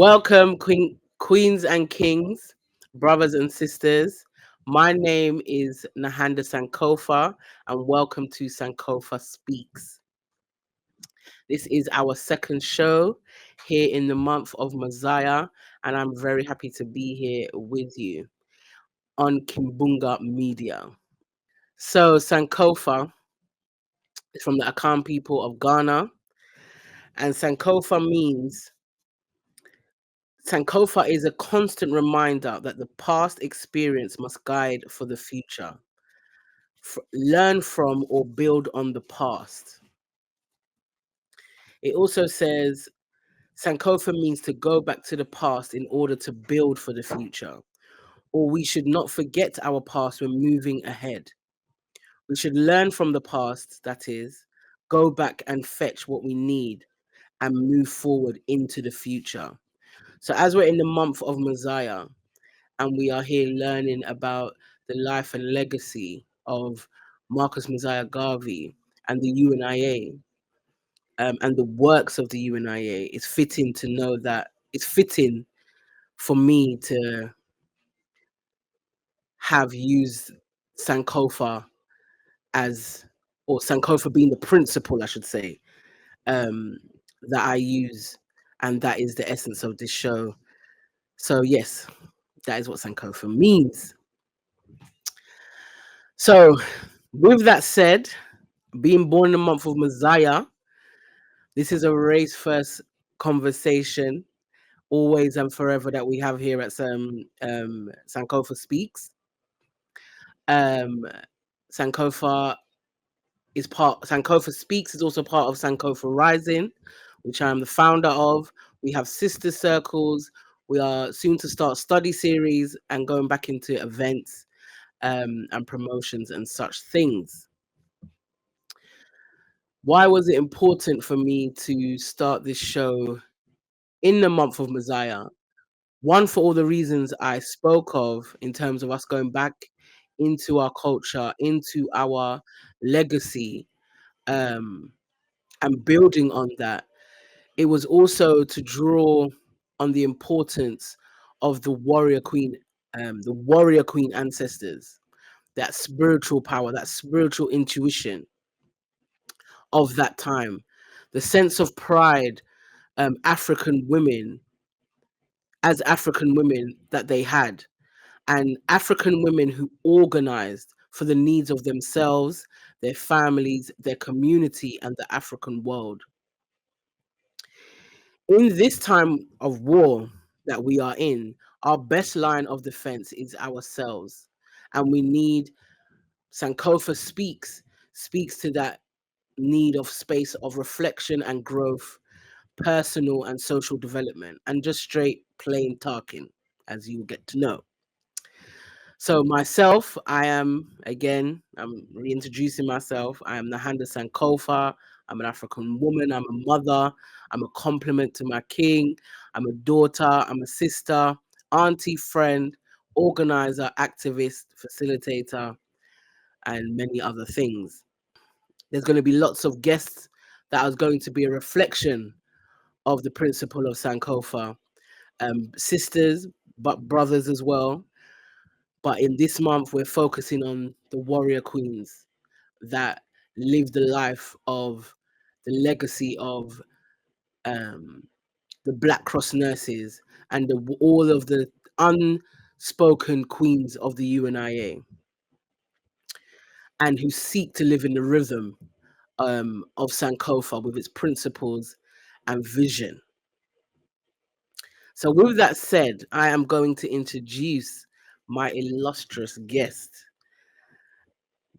Welcome, queens and kings, brothers and sisters. My name is Nahanda Sankofa, and welcome to Sankofa Speaks. This is our second show here in the month of Messiah, and I'm very happy to be here with you on Kimbunga Media. So, Sankofa is from the Akan people of Ghana, and Sankofa is a constant reminder that the past experience must guide for the future. Learn from or build on the past. It also says Sankofa means to go back to the past in order to build for the future. Or we should not forget our past when moving ahead. We should learn from the past, that is, go back and fetch what we need and move forward into the future. So, as we're in the month of Messiah, and we are here learning about the life and legacy of Marcus Messiah Garvey and the UNIA, and the works of the UNIA. It's fitting for me to have used Sankofa or Sankofa being the principle, I should say, um, that I use, and that is the essence of this show. So yes, that is what Sankofa means. So, with that said, being born in the month of Messiah, this is a race first conversation, always and forever, that we have here at Sankofa Speaks. Um, Sankofa Sankofa Speaks is also part of Sankofa Rising, which I am the founder of. We have sister circles. We are soon to start study series and going back into events and promotions and such things. Why was it important for me to start this show in the month of Messiah? One, for all the reasons I spoke of in terms of us going back into our culture, into our legacy, and building on that. It was also to draw on the importance of the warrior queen ancestors, that spiritual power, that spiritual intuition of that time, the sense of pride African women as African women that they had, and African women who organized for the needs of themselves, their families, their community, and the African world. In this time of war that we are in, our best line of defense is ourselves. And we need Sankofa speaks to that need of space of reflection and growth, personal and social development, and just straight plain talking, as you will get to know. So myself, I'm reintroducing myself. I am Nahanda Sankofa. I'm an African woman. I'm a mother. I'm a complement to my king. I'm a daughter. I'm a sister, auntie, friend, organizer, activist, facilitator, and many other things. There's going to be lots of guests that are going to be a reflection of the principle of Sankofa, sisters, but brothers as well. But in this month, we're focusing on the warrior queens that live the life of the legacy of um, the Black Cross nurses and all of the unspoken queens of the UNIA, and who seek to live in the rhythm of Sankofa with its principles and vision. So, with that said, I am going to introduce my illustrious guest,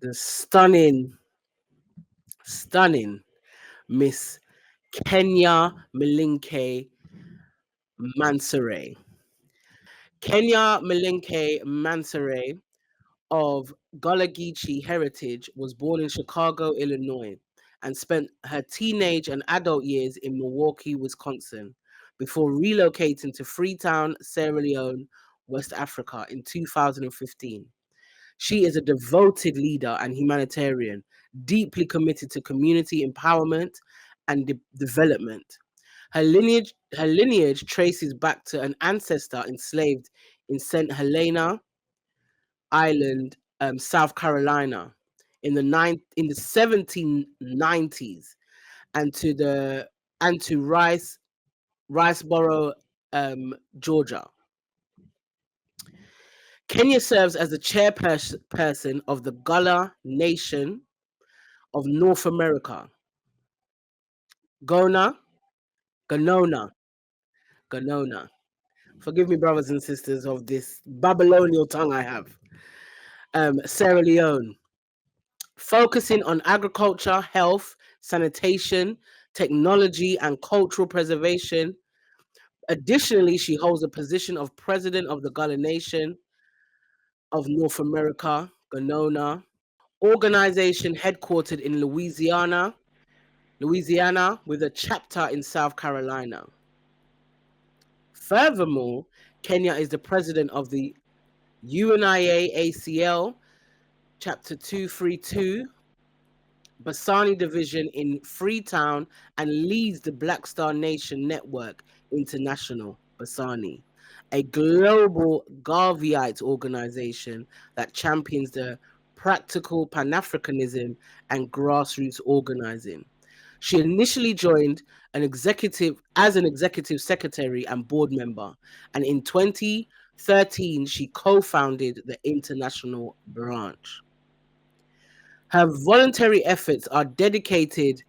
the stunning Miss Kenya Malinke Mansaray. Kenya Malinke Mansaray of Gullah Geechee heritage was born in Chicago, Illinois, and spent her teenage and adult years in Milwaukee, Wisconsin, before relocating to Freetown, Sierra Leone, West Africa in 2015. She is a devoted leader and humanitarian, deeply committed to community empowerment and development. Her lineage traces back to an ancestor enslaved in St. Helena Island, South Carolina, in the 1790s, and to Riceboro, Georgia. Kenya serves as the chairperson of the Gullah Nation of North America. Gona, Ganona, Ganona. Forgive me, brothers and sisters, of this Babylonian tongue I have. Sierra Leone, focusing on agriculture, health, sanitation, technology, and cultural preservation. Additionally, she holds the position of president of the Gullah Nation of North America, Ganona, organization headquartered in Louisiana, with a chapter in South Carolina. Furthermore, Kenya is the president of the UNIA ACL Chapter 232 Basani Division in Freetown, and leads the Black Star Nation Network International, Basani, a global Garveyite organization that champions the practical Pan-Africanism and grassroots organizing. She initially joined as an executive secretary and board member, and in 2013 she co-founded the international branch. Her voluntary efforts are dedicated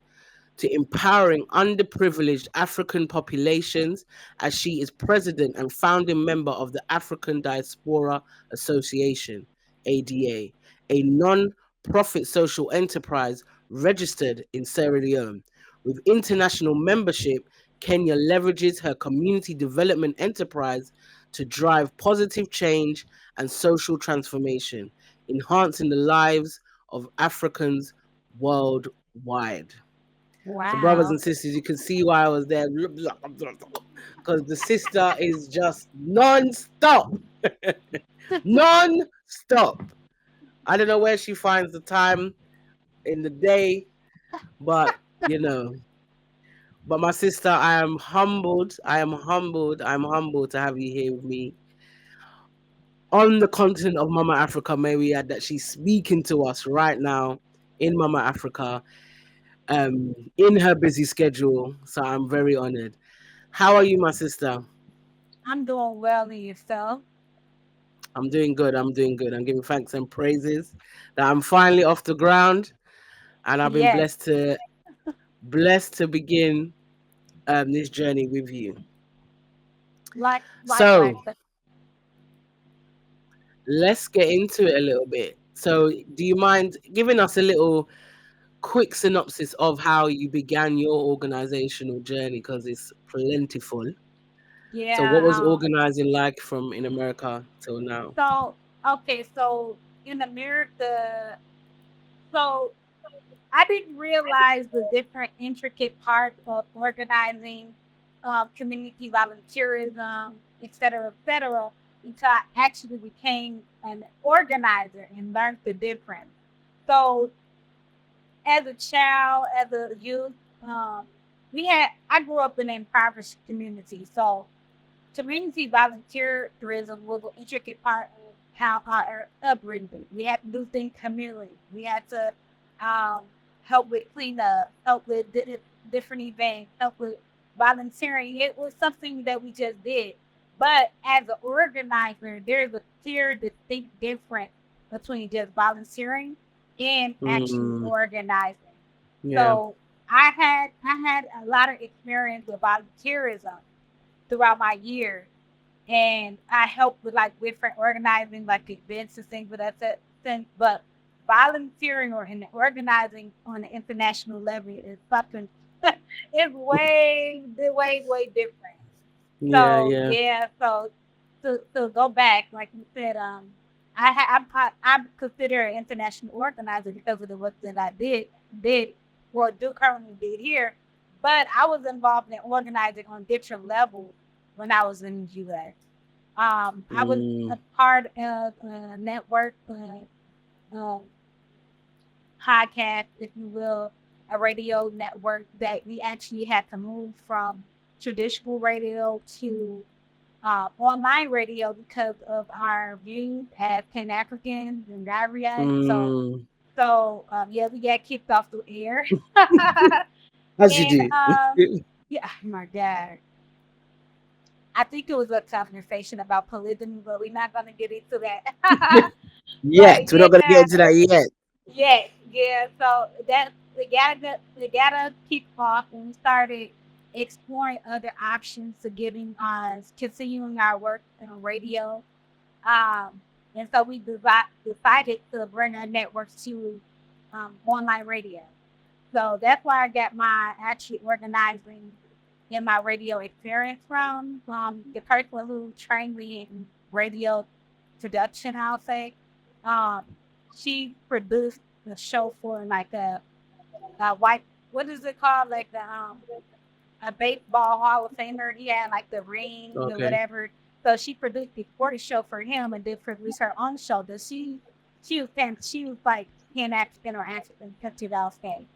to empowering underprivileged African populations, as she is president and founding member of the African Diaspora Association, ADA, a non-profit social enterprise registered in Sierra Leone. With international membership, Kenya leverages her community development enterprise to drive positive change and social transformation, enhancing the lives of Africans worldwide. So, brothers Wow. and sisters, you can see why I was there, because the sister is just non-stop, non-stop. I don't know where she finds the time in the day, but you know. But my sister, I am humbled. I am humbled. I'm humbled to have you here with me on the continent of Mama Africa. May we add that she's speaking to us right now in Mama Africa, in her busy schedule. So I'm very honored. How are you, my sister? I'm doing well in yourself. I'm doing good. I'm doing good. I'm giving thanks and praises that I'm finally off the ground, and I've been Yes. blessed to begin this journey with you. Likewise. So let's get into it a little bit. So, do you mind giving us a little quick synopsis of how you began your organizational journey? Because it's plentiful. So, what Yeah. was organizing like from in America till now? So okay. So in America, so I didn't realize the different intricate parts of organizing, community volunteerism, et cetera, until I actually became an organizer and learned the difference. So as a child, as a youth, um, I grew up in an impoverished community. So community volunteerism was an intricate part of how our upbringing. We had to do things communally. We had to um, help with cleanup, help with different events, help with volunteering. It was something that we just did. But as an organizer, there's a clear, distinct difference between just volunteering and actually Mm, organizing. yeah. So I had a lot of experience with volunteerism throughout my years, and I helped with like different organizing, like events and things. But volunteering or in organizing on the international level is something. It's way different. Yeah, So yeah. yeah, so to go back, like you said, I'm considered an international organizer because of the work that I did or do currently did here. But I was involved in organizing on different levels when I was in the U.S. I was Mm, a part of a network, uh, podcast, if you will, a radio network that we actually had to move from traditional radio to online radio because of our views as Pan Africans and Nigerians. Mm. Yeah, we got kicked off the air. As you and do. yeah, my God. I think it was a conversation about polygamy, but we're not gonna get into that. Yet. But We're not gonna get yeah, into that yet. yeah, yeah. So that we gotta kick off and we started exploring other options to getting continuing our work on radio. Um, and so we decided to bring our networks to online radio. So that's where I got my actually organizing in my radio experience from the person who trained me in radio production, I'll say. Um, she produced the show for like a white, what is it called? Like a baseball Hall of Famer. He had like the ring or Okay. whatever. So she produced the sports show for him and then produced her own show. She was like Pan African or African country state.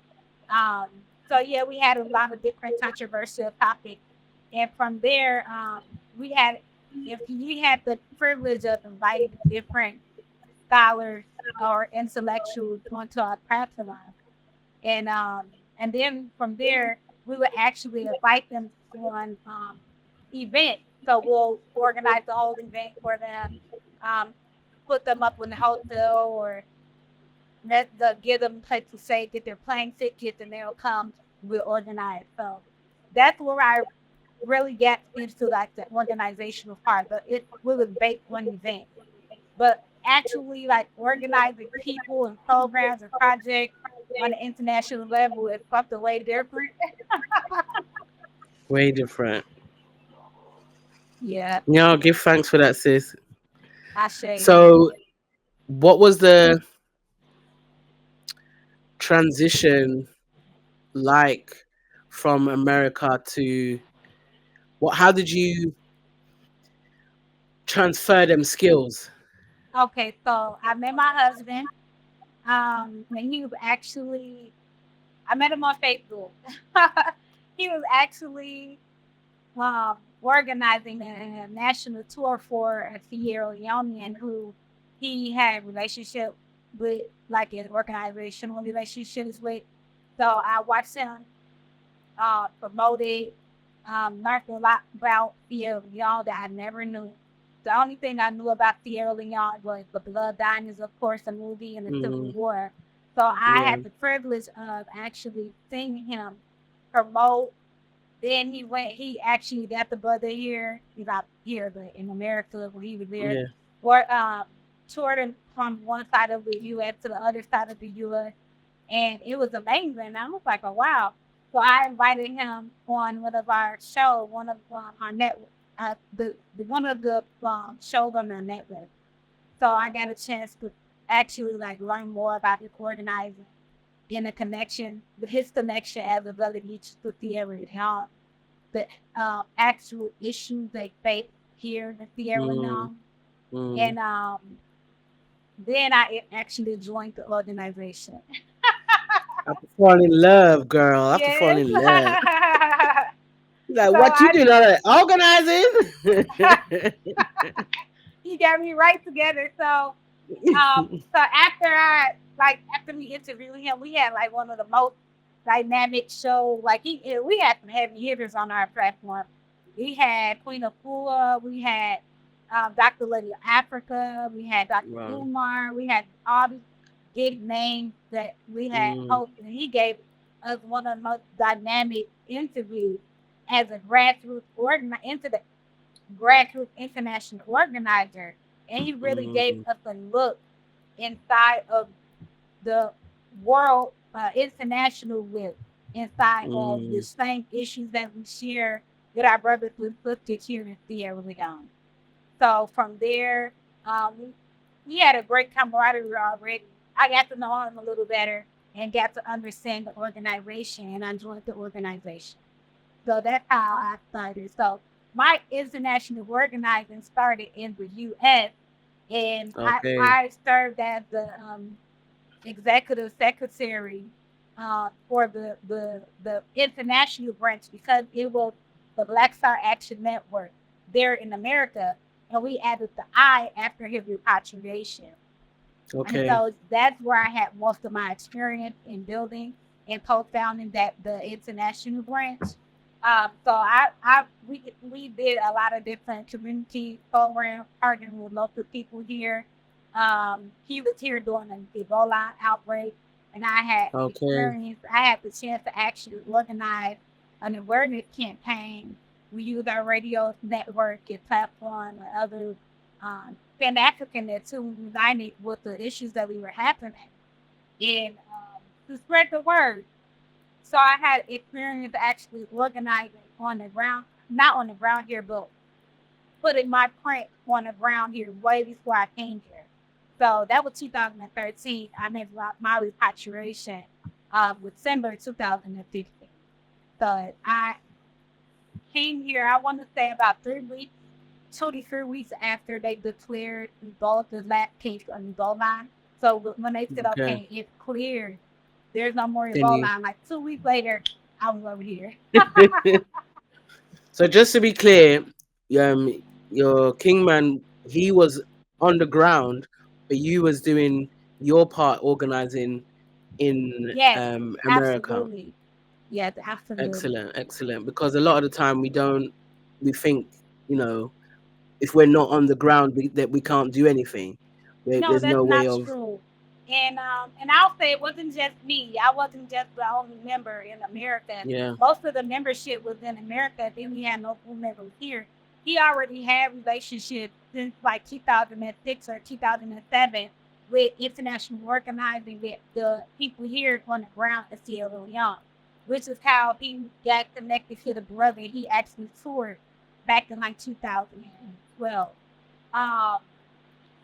Um, so yeah, we had a lot of different controversial topics, and from there, we had if we had the privilege of inviting different scholars or intellectuals onto our platform, and um, and then from there, we would actually invite them on events. So we'll organize the whole event for them, um, put them up in the hotel or give them a place to say get their plane tickets and they'll come. We'll organize. So that's where I really get into like the organizational part. But it was based on event. But actually like organizing people and programs and projects on the international level is something way different. Way different. Yeah, Yeah, I'll give thanks for that, sis. I say, yeah. So, what was the transition like from America to what? How did you transfer them skills? Okay, so I met my husband. And he was actually I met him on Facebook. He was actually organizing a national tour for a Sierra Leonean who he had relationship with, like an organizational relationships with. So I watched him promote it, learned a lot about Sierra Leone that I never knew. The only thing I knew about Sierra Leone was the Blood Diamonds, of course, the movie and the Civil Mm, War. So I yeah, had the privilege of actually seeing him promote. Then he actually got the brother here. He's not here, but in America when he was there. yeah. Or toured him from one side of the US to the other side of the US. And it was amazing. I was like, oh wow. So I invited him on one of our shows, one of our network, the one of the shows on the network. So I got a chance to actually like learn more about his organizing and the connection, his connection as a ability to Sierra Leone, the actual issues they face here in Sierra Mm, Leone. mm. And then I actually joined the organization. I have to fall in love, girl. I have to fall Yes. in love. Like, So what you doing? All that organizing? he got me right together. So after we interviewed him, we had like one of the most dynamic shows. Like we had some heavy hitters on our platform. We had Queen of Fua, we had Dr. Lady of Africa, we had Dr. Wow. Umar, we had all these big names that we had Mm, hosted. And he gave us one of the most dynamic interviews as a grassroots international organizer. And he really gave mm, us a look inside of the world international with, inside of the mm, same issues that we share with our brothers and sisters here in Sierra Leone. So from there, we had a great camaraderie already. I got to know him a little better and got to understand the organization, and I joined the organization. So that's how I started. So my international organizing started in the U.S. and okay. I served as the executive secretary for the international branch because it was the Black Star Action Network there in America, and we added the I after his repatriation. And Okay. so that's where I had most of my experience in building and co-founding that the international branch. So we did a lot of different community programs, partnering with local people here. He was here during the Ebola outbreak, and I had Okay. experience. I had the chance to actually organize an awareness campaign. We used our radio network and platform and other Pan-Africanists who united with the issues that we were having and to spread the word. So I had experience actually organizing on the ground, not on the ground here, but putting my print on the ground here way before I came here. So that was 2013. I made my repatriation December 2015. So I came here, I want to say about 3 weeks, 2 to 3 weeks after they declared Ebola the last case of Ebola. So when they said, Okay. okay, it's cleared, there's no more Then you. Ebola. Like 2 weeks later, I was over here. So just to be clear, um, your Kingman, he was on the ground, but you was doing your part organizing in Yes, America. absolutely. Yes, absolutely. Excellent, excellent. Because a lot of the time we think, you know, if we're not on the ground, that we can't do anything. No, There's that's no way not of, true. And I'll say it wasn't just me. I wasn't just the only member in America. yeah, Most of the membership was in America. Then we had no full members here. He already had relationships since like 2006 or 2007 with international organizing with the people here on the ground in Sierra Leone, which is how he got connected to the brother he actually toured back in like 2012. Um,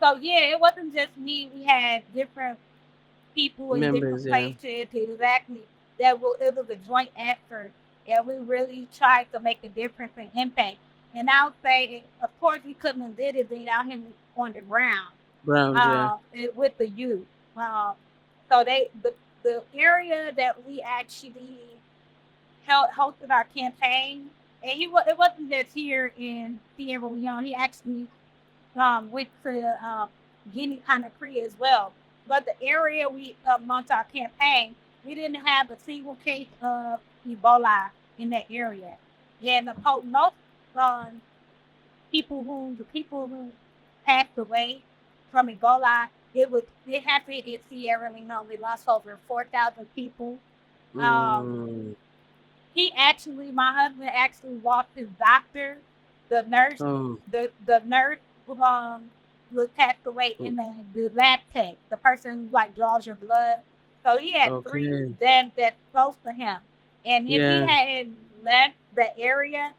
so yeah, it wasn't just me. We had different people in members. different Yeah, places exactly it was a joint effort, and we really tried to make a difference and impact. And I'll say, of course, we couldn't have did it without him on the ground, ground. Yeah. with the youth. Um, so the area that we actually hosted our campaign, and it wasn't just here in Sierra Leone. He actually went to Guinea Conakry as well. But the area we launched our campaign, we didn't have a single case of Ebola in that area. And most um, the people who passed away from Ebola, it happened in Sierra Leone. We lost over 4,000 people. Um, Mm. my husband actually lost his doctor, the nurse, Oh. the nurse was passed away Mm. in the lab tech, the person who like draws your blood. So he had three Okay. of them that close to him. And if he Yeah. hadn't left the area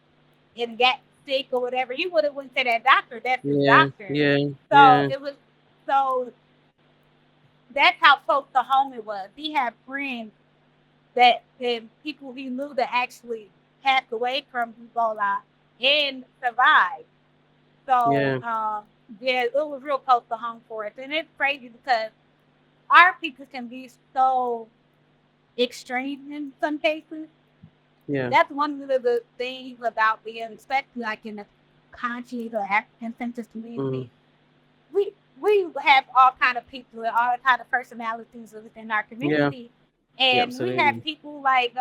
and got sick or whatever, he would have went to that doctor. That's his Yeah. doctor. Yeah. So Yeah. it was so that's how close to home it was. He had friends that people he knew that actually passed away from Ebola and survived. So Yeah. yeah, it was real close to home for us, and it's crazy because our people can be so extreme in some cases. Yeah. That's one of the things about being, especially like in the country, the African-Centred Mm. community. We we have all kind of people and all kind of personalities within our Yeah. community, Yeah. and we have Absolutely. people like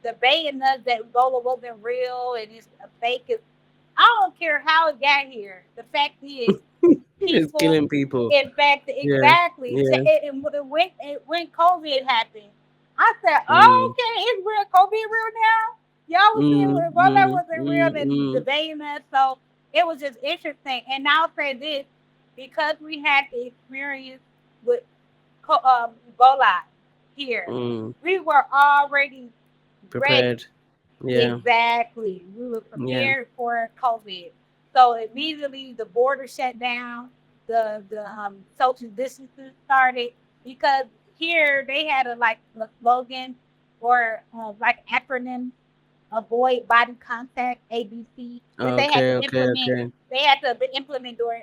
debating us that Ebola wasn't real and it's a fake. I don't care how it got here. The fact is, It's people, killing people. in fact, Yeah. exactly. Yeah. And when COVID happened, I said, "Oh, Mm. okay, it's real. COVID real now." Y'all was saying Mm. Ebola Mm. wasn't real Mm. and Mm. debating us, so it was just interesting. And I'll say this because we had the experience with Ebola here, Mm. we were already ready. Prepared. Yeah. Exactly. We were Yeah. prepared for COVID. So immediately the border shut down, the social distancing started because here they had a slogan or like acronym avoid body contact ABC that they had Okay. to Okay. implement. Okay. They had to implement during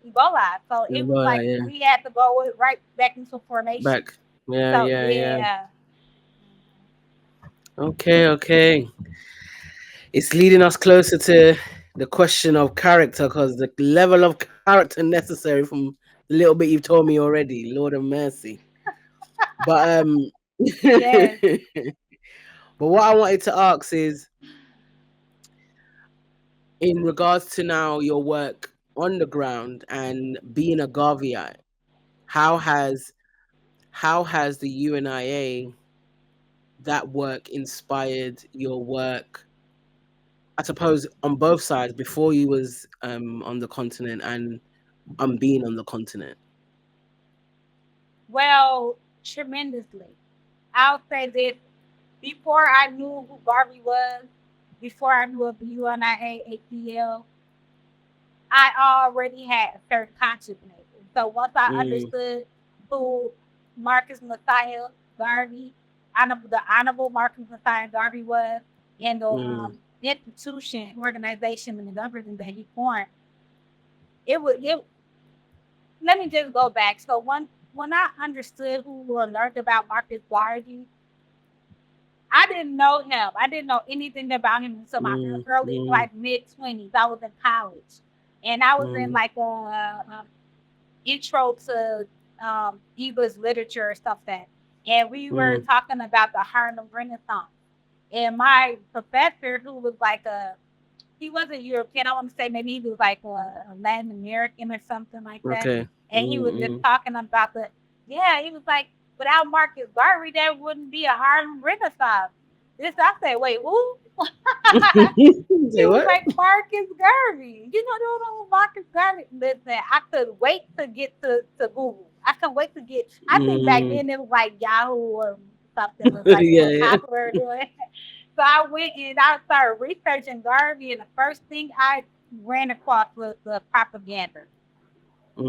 Ebola. So it was Ebola. like Yeah. we had to go right back into formation. Back. Yeah. So, Yeah. Yeah. yeah. Okay. Okay. it's leading us closer to the question of character, because the level of character necessary from the little bit you've told me already, Lord of mercy. But Yes. but what I wanted to ask is, in regards to now your work on the ground and being a Garveyite, how has the UNIA, that work, inspired your work, I suppose, on both sides, before you was on the continent and being on the continent? Well, tremendously. I'll say this: before I knew who Garvey was, before I knew of the UNIA ATL, I already had a certain consciousness. So once I Mm, understood who Marcus Messiah Garvey, the Honorable Marcus Messiah Garvey was, and the mm, institution, organization, and the government that he formed, it would. Let me just go back. So when I understood who or learned about Marcus Garvey, I didn't know him. I didn't know anything about him until my mm, early, mm, like mid-20s. I was in college, and I was in mm, like a intro to English literature or stuff that, and we were mm, talking about the Harlem Renaissance. And my professor, who was like he wasn't European. I want to say maybe he was like a Latin American or something like that. okay. And he Mm, was just mm. talking about yeah, he was like, without Marcus Garvey, there wouldn't be a Harlem Renaissance. This, I said, wait, who? Say He was what? like Marcus Garvey. You know, don't know Marcus Garvey. Listen, I could wait to get to Google. I could wait to get. I think back Mm. then it was like Yahoo or something was like Yeah, more yeah. popular doing it. So I went and I started researching Garvey, and the first thing I ran across was the propaganda.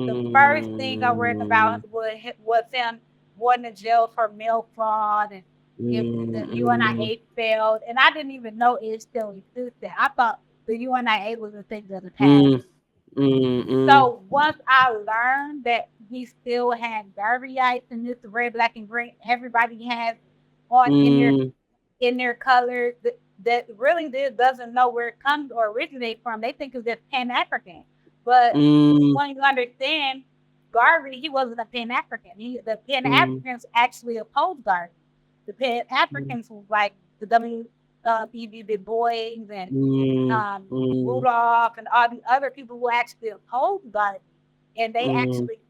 The first thing I read Mm, about was him going to jail for mail fraud, and the mm, UNIA failed, and I didn't even know it still existed. I thought the UNIA was a thing of the past. mm, mm, mm, So once I learned that he still had Garveyites in this red, black, and green, everybody has on mm, in their color that really doesn't know where it comes or originates from. They think it's just Pan African, but mm, when you understand Garvey, he wasn't a Pan African. The Pan mm, Africans actually opposed Garvey. The Pan mm, Africans was like the W.E.B. Du Bois and mm, um, mm, Rudolph and all the other people who actually opposed Garvey, and they mm, actually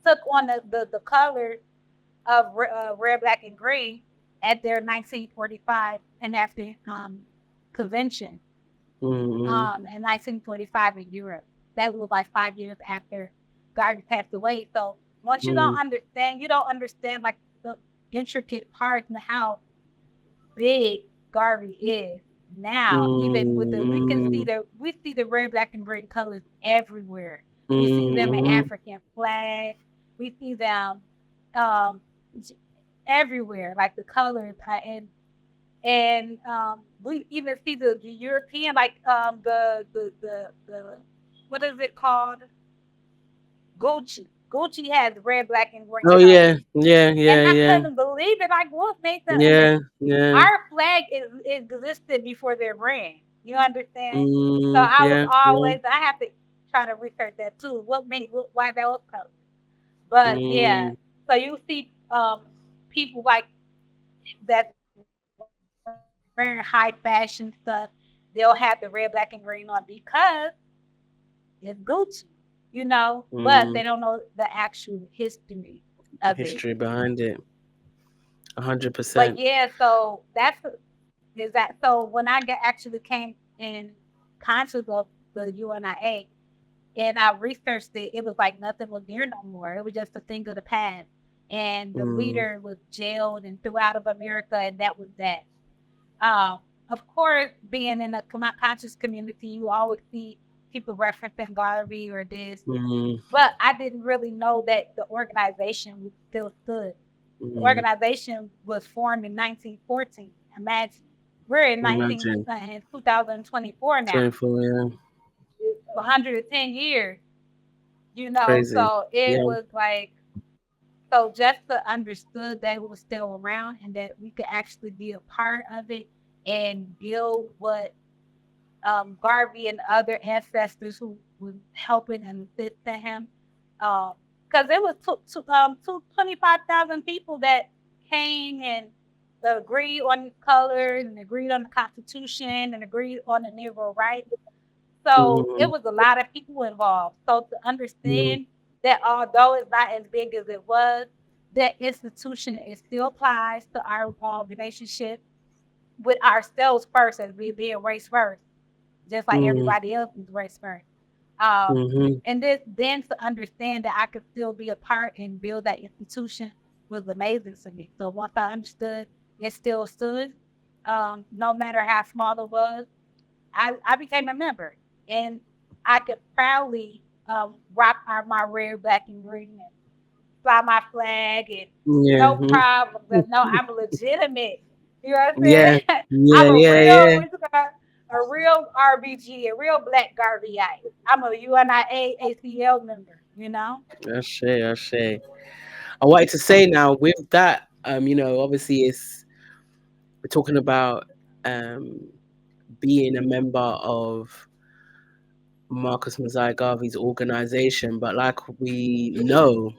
took on the color of red, black, and green at their 1945 Pan-African convention mm, in 1945 in Europe. That was like 5 years after Garvey passed away. So once mm, you don't understand like the intricate parts and how big Garvey is now. Even with mm, we see the red, black, and green colors everywhere. We see them in mm, African flags. We see them um, everywhere, like the colors, and we even see the European, like the what is it called? Gucci. Gucci has red, black, and green oh colors, yeah, yeah, and yeah, I yeah, couldn't believe it. Like, what made them? And yeah, yeah. our flag existed before their brand. You understand? So Mm, I was yeah, yeah. always I have to try to research that too. Why that was color? But yeah, Mm, so you see people like that wearing high fashion stuff. They'll have the red, black, and green on because it's Gucci, but they don't know mm. the actual history of it. History behind it, 100%. But yeah, so is that so when I actually came in conscious of the UNIA and I researched it, it was like nothing was there no more. It was just a thing of the past. And the Mm, leader was jailed and threw out of America, and that was that. Um, of course, being in a conscious community, you always see people referencing Garvey or this, mm, but I didn't really know that the organization was still stood. The mm. organization was formed in 1914. Imagine we're in Imagine 2024 now. 24, yeah, 110 years, crazy. So it Yeah. was like, so just to understood that it was still around and that we could actually be a part of it and build what Garvey and other ancestors who was helping and assisting him. Because it was 25,000 people that came and agreed on colors and agreed on the Constitution and agreed on the Negro rights. So it Mm, was a lot of people involved. So to mm, understand that although it's not as big as it was, that institution it still applies to our relationship with ourselves first as we being race first, just like mm, everybody else is race first. Um, mhm, and this then to understand that I could still be a part and build that institution was amazing to me. So once I understood it still stood, no matter how small it was, I became a member, and I could proudly rock my red, black, and green, and fly my flag, and yeah, no problem. But no, I'm legitimate. You know what I'm yeah, saying? I'm yeah, a yeah, real, yeah. what's it called? A real RBG, a real Black Garveyite. I'm a UNIA ACL member. You know? I wanted to say now with that, obviously we're talking about being a member of Marcus Mosiah Garvey's organization, but like we know,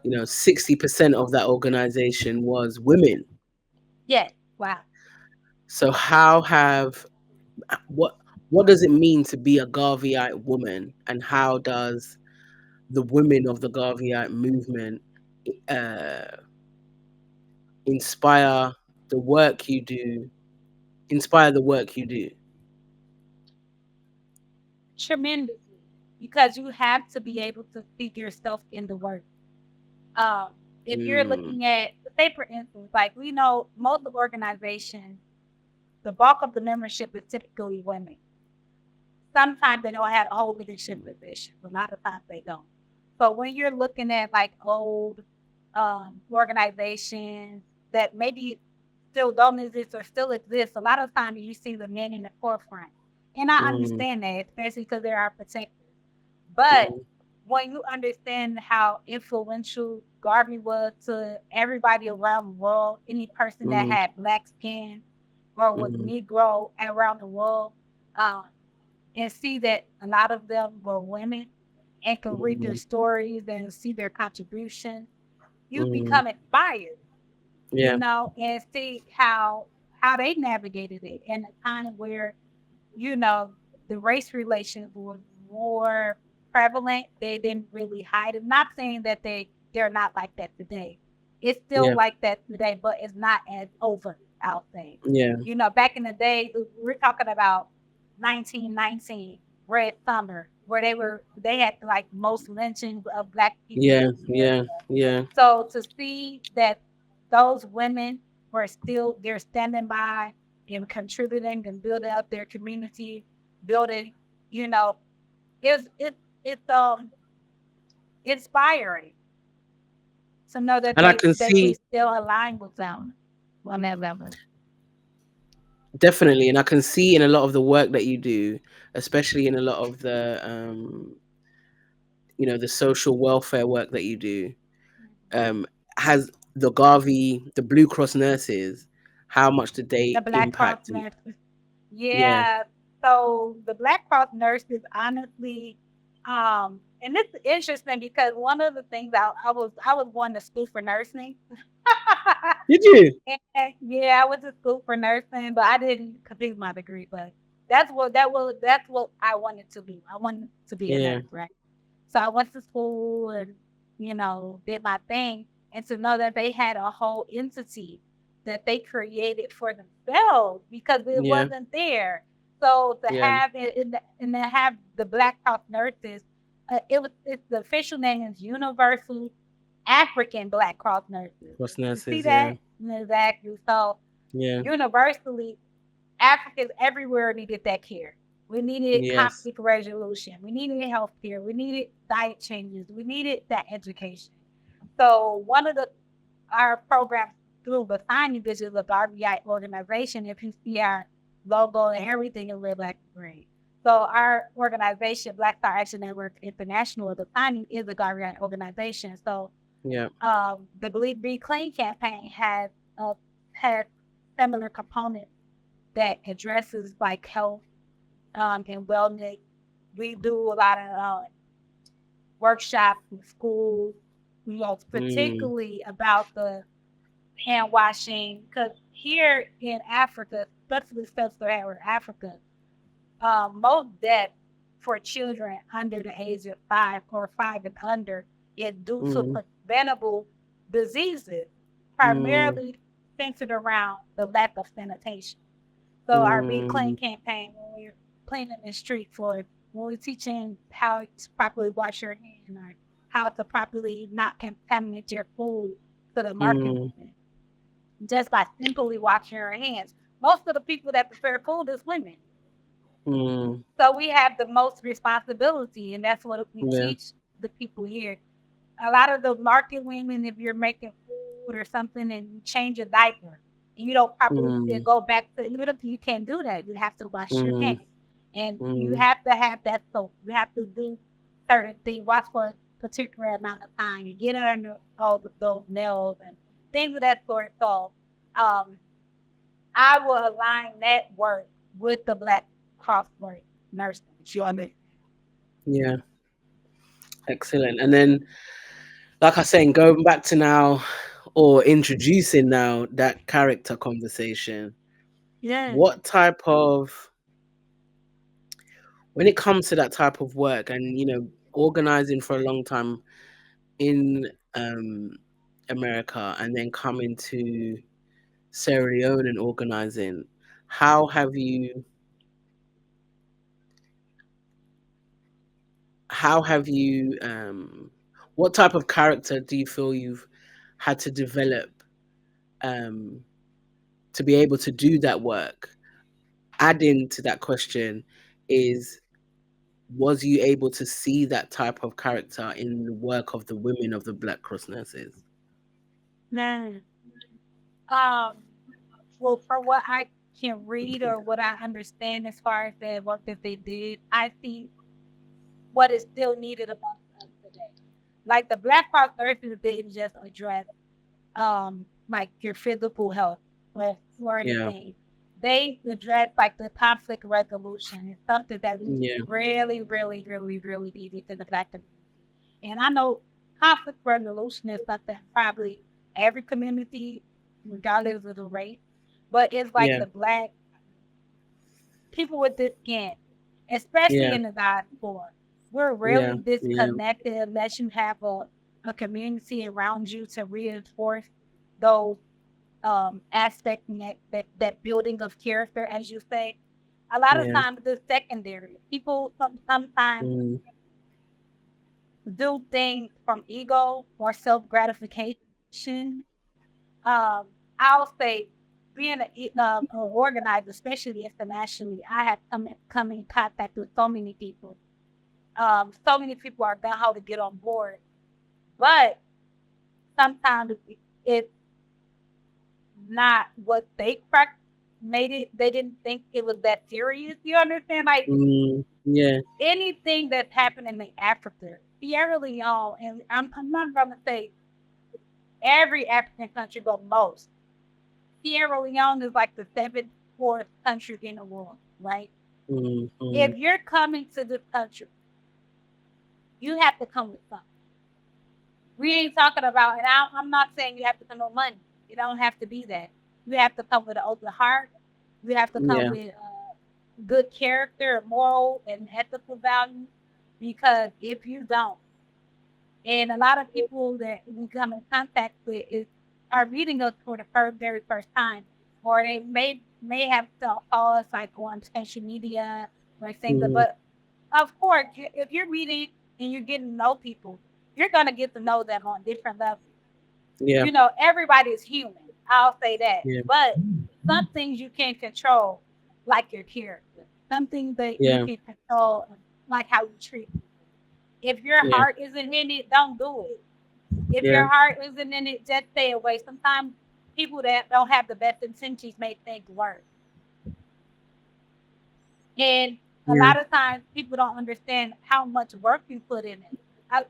60% of that organization was women. Yes. Wow. So how have what what does it mean to be a Garveyite woman, and how does the women of the Garveyite movement uh, inspire the work you do, inspire the work you do? Tremendously, because you have to be able to see yourself in the work. Um, if you're Mm, looking at, say, for instance, like we know most of organizations, the bulk of the membership is typically women. Sometimes they don't have a whole leadership position. A lot of times they don't. But when you're looking at like old organizations that maybe still don't exist or still exist, a lot of times you see the men in the forefront. And I mm, understand that, especially because they are protectors. But mm, when you understand how influential Garvey was to everybody around the world, any person that mm, had black skin or was mm, Negro around the world, um, and see that a lot of them were women and can read their mm, stories and see their contributions, you mm. become inspired, Yeah, and see how they navigated it in a time where, you know, the race relations were more prevalent. They didn't really hide it. Not saying that they're not like that today. It's still yeah, like that today, but it's not as overt, I'll say. yeah, Back in the day, we're talking about 1919, Red Summer, where they had like most lynchings of black people yeah, in America. yeah, yeah, So to see that those women were still they're standing by and contributing and building up their community, building, you know, it's inspiring to know that and I can we see still align with them on that level. definitely, and I can see in a lot of the work that you do, especially in a lot of the the social welfare work that you do, um, has the Blue Cross nurses, how much did The they Black Cross impact? nurses. Yeah, Yeah. So the Black Cross nurses, honestly, and it's interesting because one of the things I was going to school for nursing. did you? And, yeah, I went to school for nursing, but I didn't complete my degree. But that's what I wanted to be. I wanted to be a Yeah, nurse, right? So I went to school and did my thing, and to know that they had a whole entity that they created for themselves because it yeah, wasn't there. So to yeah. have it and to have the Black Cross nurses, it's the official name is Universal African Black Cross Nurses. Cross You see nurses. Yeah, that? Exactly. So yeah, universally, Africans everywhere needed that care. We needed yes, conflict resolution. We needed health care. We needed diet changes. We needed that education. So one of our programs through the signing vision of the RBI organization, if you see our logo and everything in red, black, and green. So our organization, Black Star Action Network International, the signing is a RBI organization. So yeah, the Believe Be Clean campaign uh, has similar components that addresses like health. and wellness. We do a lot of workshops in schools, Mm, particularly about the hand washing. Because here in Africa, especially sub-Saharan Africa, most deaths for children under the age of 5 and under is due to mm, preventable diseases, mm, primarily centered around the lack of sanitation. So our Be Clean mm, campaign, when we're cleaning the street for, when we're teaching how to properly wash your hands or how to properly not contaminate your food to the market mm, women, just by simply washing your hands. Most of the people that prepare food is women. mm, So we have the most responsibility, and that's what we yeah. teach the people here. A lot of the market women, if you're making food or something and you change a diaper and you don't properly Mm, go back to, even if you can't do that, you have to wash your mm, hands. And you mm, have to have that soap. You have to do certain things, wash for a particular amount of time. You get under all those nails and things of that sort. So um, I will align that work with the Black Cross work nursing. You understand? yeah. Excellent. And then, like I was saying, going back to now or introducing now that character conversation, Yeah. what type of, when it comes to that type of work and, organizing for a long time in America and then coming to Sierra Leone and organizing, how have you, how have you, what type of character do you feel you've had to develop um, to be able to do that work? Adding to that question is, was you able to see that type of character in the work of the women of the Black Cross nurses? Man. Um, well, for what I can read or what I understand as far as the work that they did, I see what is still needed among us today. Like the Black Cross nurses didn't just address like your physical health or Yeah, anything. They address like the conflict resolution. It's something that we yeah, really, really, really, really needed in the Black community. And I know conflict resolution is something probably every community, regardless of the race, but it's like yeah, the Black people with this skin, especially yeah, in the diaspora. We're yeah, really yeah, disconnected unless you have a community around you to reinforce those aspects and that building of character, as you say. A lot of yeah, times it's secondary. People sometimes mm, do things from ego or self gratification. I'll say being an organizer, especially internationally, I have come in contact with so many people. So many people are about how to get on board, but sometimes it's not what they made it. They didn't think it was that serious. You understand? Like yeah, anything that's happening in Africa, Sierra Leone, and I'm not going to say every African country, but most. Sierra Leone is like the seventh, fourth country in the world, right? mm, If mm, you're coming to this country, you have to come with something. We ain't talking about, and I'm not saying you have to come with money. You don't have to be that. You have to come with an open heart. You have to come yeah, with good character, moral, and ethical values. Because if you don't, and a lot of people that we come in contact with are reading us for the very first time, or they may have to follow us like on social media or things. mm, But of course, if you're reading and you're getting to know people, you're gonna get to know them on different levels. yeah, Everybody is human. I'll say that. yeah, But some things you can't control, like your character. Some things that you yeah, can control, like how you treat people. If your yeah, heart isn't in it, don't do it. If yeah, your heart isn't in it, just stay away. Sometimes people that don't have the best intentions make things worse. And a yeah, lot of times people don't understand how much work you put in it. I,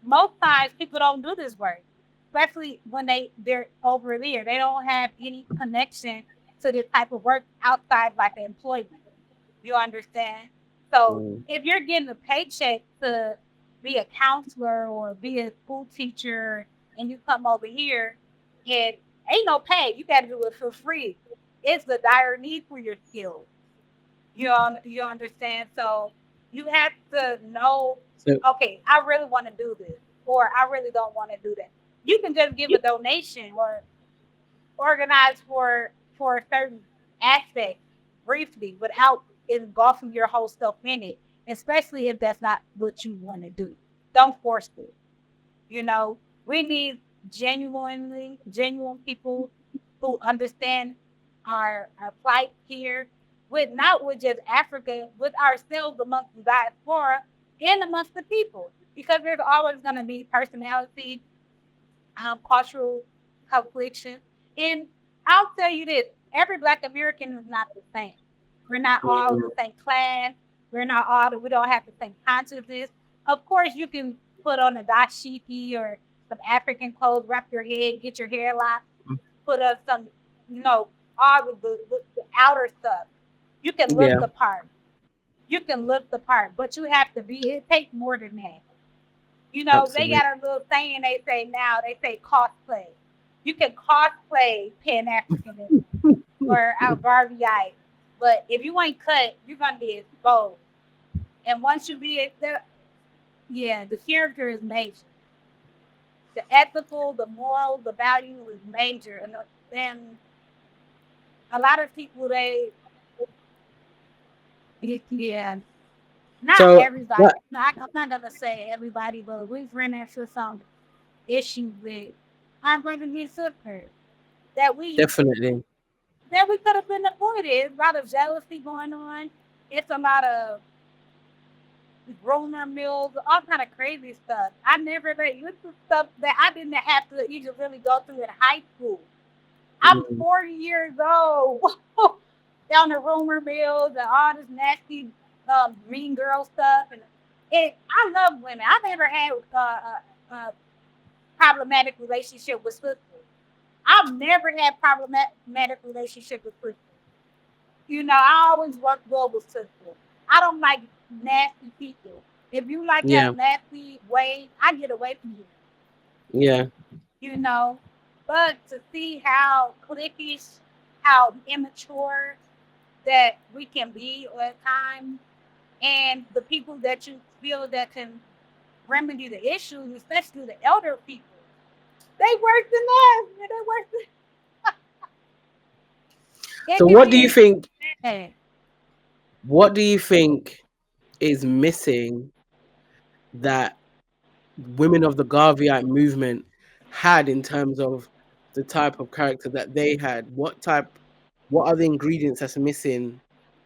Most times people don't do this work, especially when they're over there. They don't have any connection to this type of work outside like employment. You understand? So mm, if you're getting a paycheck to be a counselor or be a school teacher and you come over here and ain't no pay, you got to do it for free. It's the dire need for your skills. You understand? So you have to know, so okay, I really want to do this, or I really don't want to do that. You can just give a donation or organize for a certain aspect briefly without engulfing your whole self in it, especially if that's not what you want to do. Don't force it. You know, we need genuine people who understand our plight here, with not with just Africa, with ourselves amongst the diaspora and amongst the people. Because there's always going to be personality, cultural confliction. And I'll tell you this, every Black American is not the same. We're not all mm, the same class. We don't have the same consciousness. Of course, you can put on a dashiki or some African clothes, wrap your head, get your hair locked, put on some, you know, all of the outer stuff. You can look yeah, the part. You can look the part, but you have to be, it takes more than that. You know, they absolutely. got a little saying they say now, they say cosplay. You can cosplay Pan-Africanism or Garveyite, but if you ain't cut, you're gonna be exposed. And once you be there, yeah, the character is major. The ethical, the moral, the value is major, and then a lot of people yeah, not So everybody. that I'm not gonna say everybody, but we've run into some issues with our brothers and sisters that we definitely, could have been avoided. It's a lot of jealousy going on. It's a lot of rumor mills, all kind of crazy stuff. I never like this is stuff that I didn't have to even really go through in high school. I'm mm, 40 years old. Down the rumor mills and all this nasty mean girl stuff, and I love women. I never had a problematic relationship with sisters. I've never had problematic relationship with sisters. You know, I always work well with sisters. I don't like nasty people. If you like yeah, have nasty ways, I get away from you. yeah. You know, but to see how cliquish, how immature that we can be at times, and the people that you feel that can remedy the issues, especially the elder people, they worse than us. Man, they worse than So it can what do you be think? bad. What do you think is missing that women of the Garveyite movement had in terms of the type of character that they had? What are the ingredients that's missing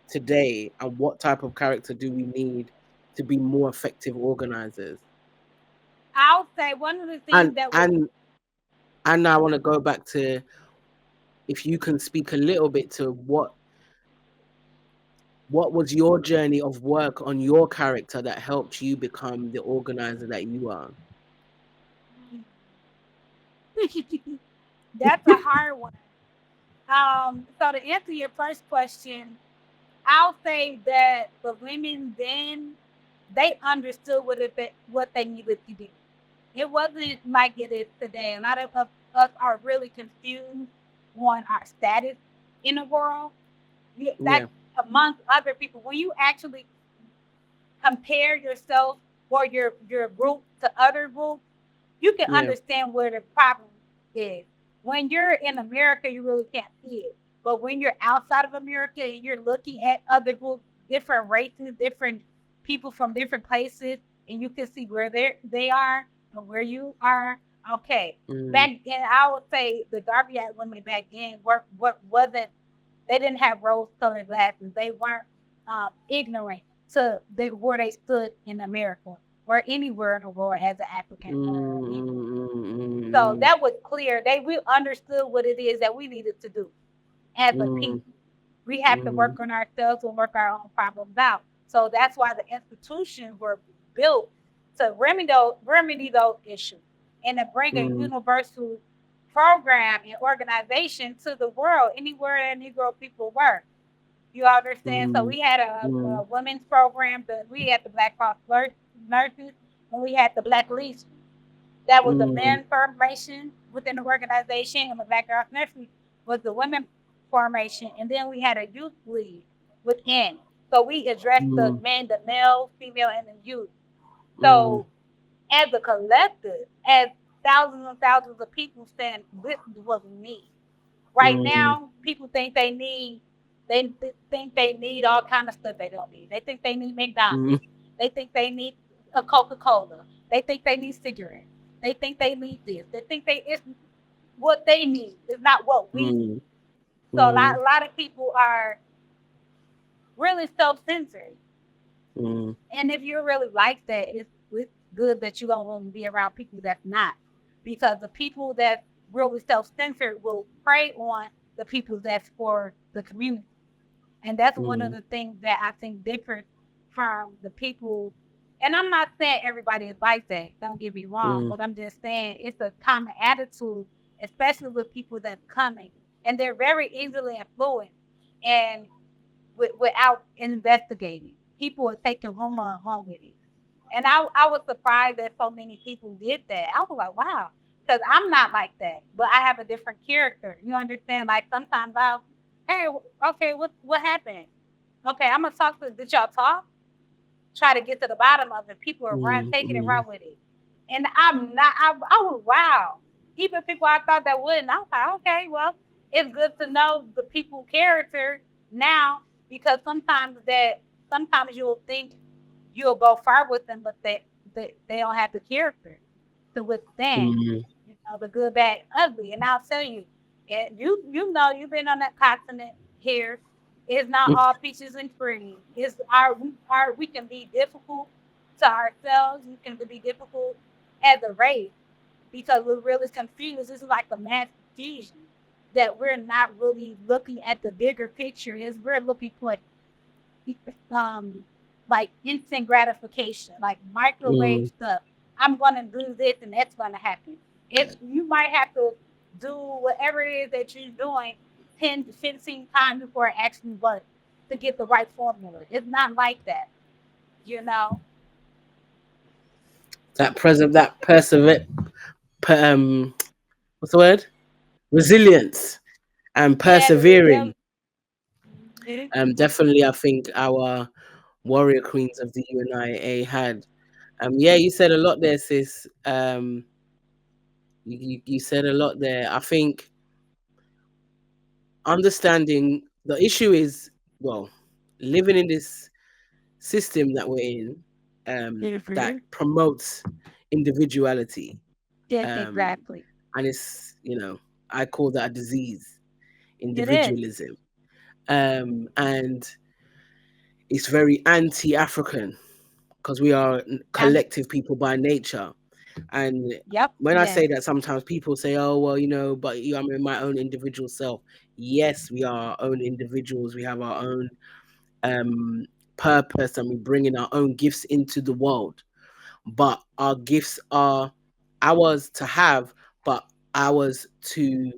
today, and what type of character do we need to be more effective organizers? I'll say one of the And things that was and and I want to go back to, if you can speak a little bit to what was your journey of work on your character that helped you become the organizer that you are? that's a hard one. So to answer your first question, I'll say that the women then they understood what they needed to do. It wasn't like it is today. A lot of us are really confused on our status in the world. That Yeah, amongst other people, when you actually compare yourself or your group to other groups, you can yeah, understand where the problem is. When you're in America, you really can't see it. But when you're outside of America and you're looking at other groups, different races, different people from different places, and you can see where they are and where you are. Okay, mm, back then I would say the Garveyite women back then what wasn't, they didn't have rose-colored glasses. They weren't ignorant to where they stood in America or anywhere in the world as an African people. So mm, that was clear. We understood what it is that we needed to do as a mm, people. We have to mm, work on ourselves and work our own problems out. So that's why the institutions were built to remedy those issues and to bring a mm, universal program and organization to the world, anywhere that Negro people were. You understand? So mm, we had a mm, women's program. We had the Black Cross nurses, and we had the Black Legion. That was the mm, men formation within the organization, and the Black Cross nurses was the women formation. And then we had a youth lead within. So we addressed the mm, men, the male, female, and the youth. mm, So as a collective, as thousands and thousands of people saying this is what we need. Right mm, now, people think they need all kind of stuff they don't need. They think they need McDonald's. mm, They think they need a Coca-Cola. They think they need cigarettes. They think they need this. They think it's what they need. It's not what we need. mm, So mm, a lot of people are really self-centered. mm, And if you're really like that, it's good that you don't want to be around people that's not. Because the people that really self-centered will prey on the people that's for the community. And that's one of mm, the things that I think differs from the people. And I'm not saying everybody is like that. Don't get me wrong. mm, But I'm just saying it's a common attitude, especially with people that's coming. And they're very easily influenced. And without investigating. People would take the rumor and run with it. And I was surprised that so many people did that. I was like, wow, because I'm not like that, but I have a different character. You understand? Like sometimes hey, okay, what happened? Okay, I'm gonna talk to. Did y'all talk? Try to get to the bottom of it. People are mm, taking it, mm, run with it. And I'm not. I was wow. Even people I thought that wouldn't. I was like, okay, well, it's good to know the people character now because sometimes you'll think you'll go far with them, but they don't have the character to withstand. mm, The good, bad, ugly. And I'll tell you, and you know you've been on that continent here. It's not mm, all peaches and cream. It's we can be difficult to ourselves. We can be difficult as a race because we're really confused. This is like a mass confusion that we're not really looking at the bigger picture. Is we're looking for um like instant gratification, like microwave mm, stuff. I'm gonna do this and that's gonna happen. If you might have to do whatever it is that you're doing 10 to 15 times before it actually works to get the right formula. It's not like that, you know. that perseverance, what's the word? Resilience and Yeah, the persevering. resilience. Mhm. Definitely, I think our warrior queens of the UNIA had. Yeah, you said a lot there, sis. You said a lot there. I think understanding the issue is, well, living in this system that we're in, that Mhm. promotes individuality, Yes, um, exactly. and it's, I call that a disease, It is. individualism, and it's very anti-African because we are Um, collective people by nature. And yep. when I say Yes. that, sometimes people say, "Oh, well, but I'm in my own individual self." Yes, we are our own individuals. We have our own um, purpose, and we bring in our own gifts into the world. But our gifts are ours to have, but ours To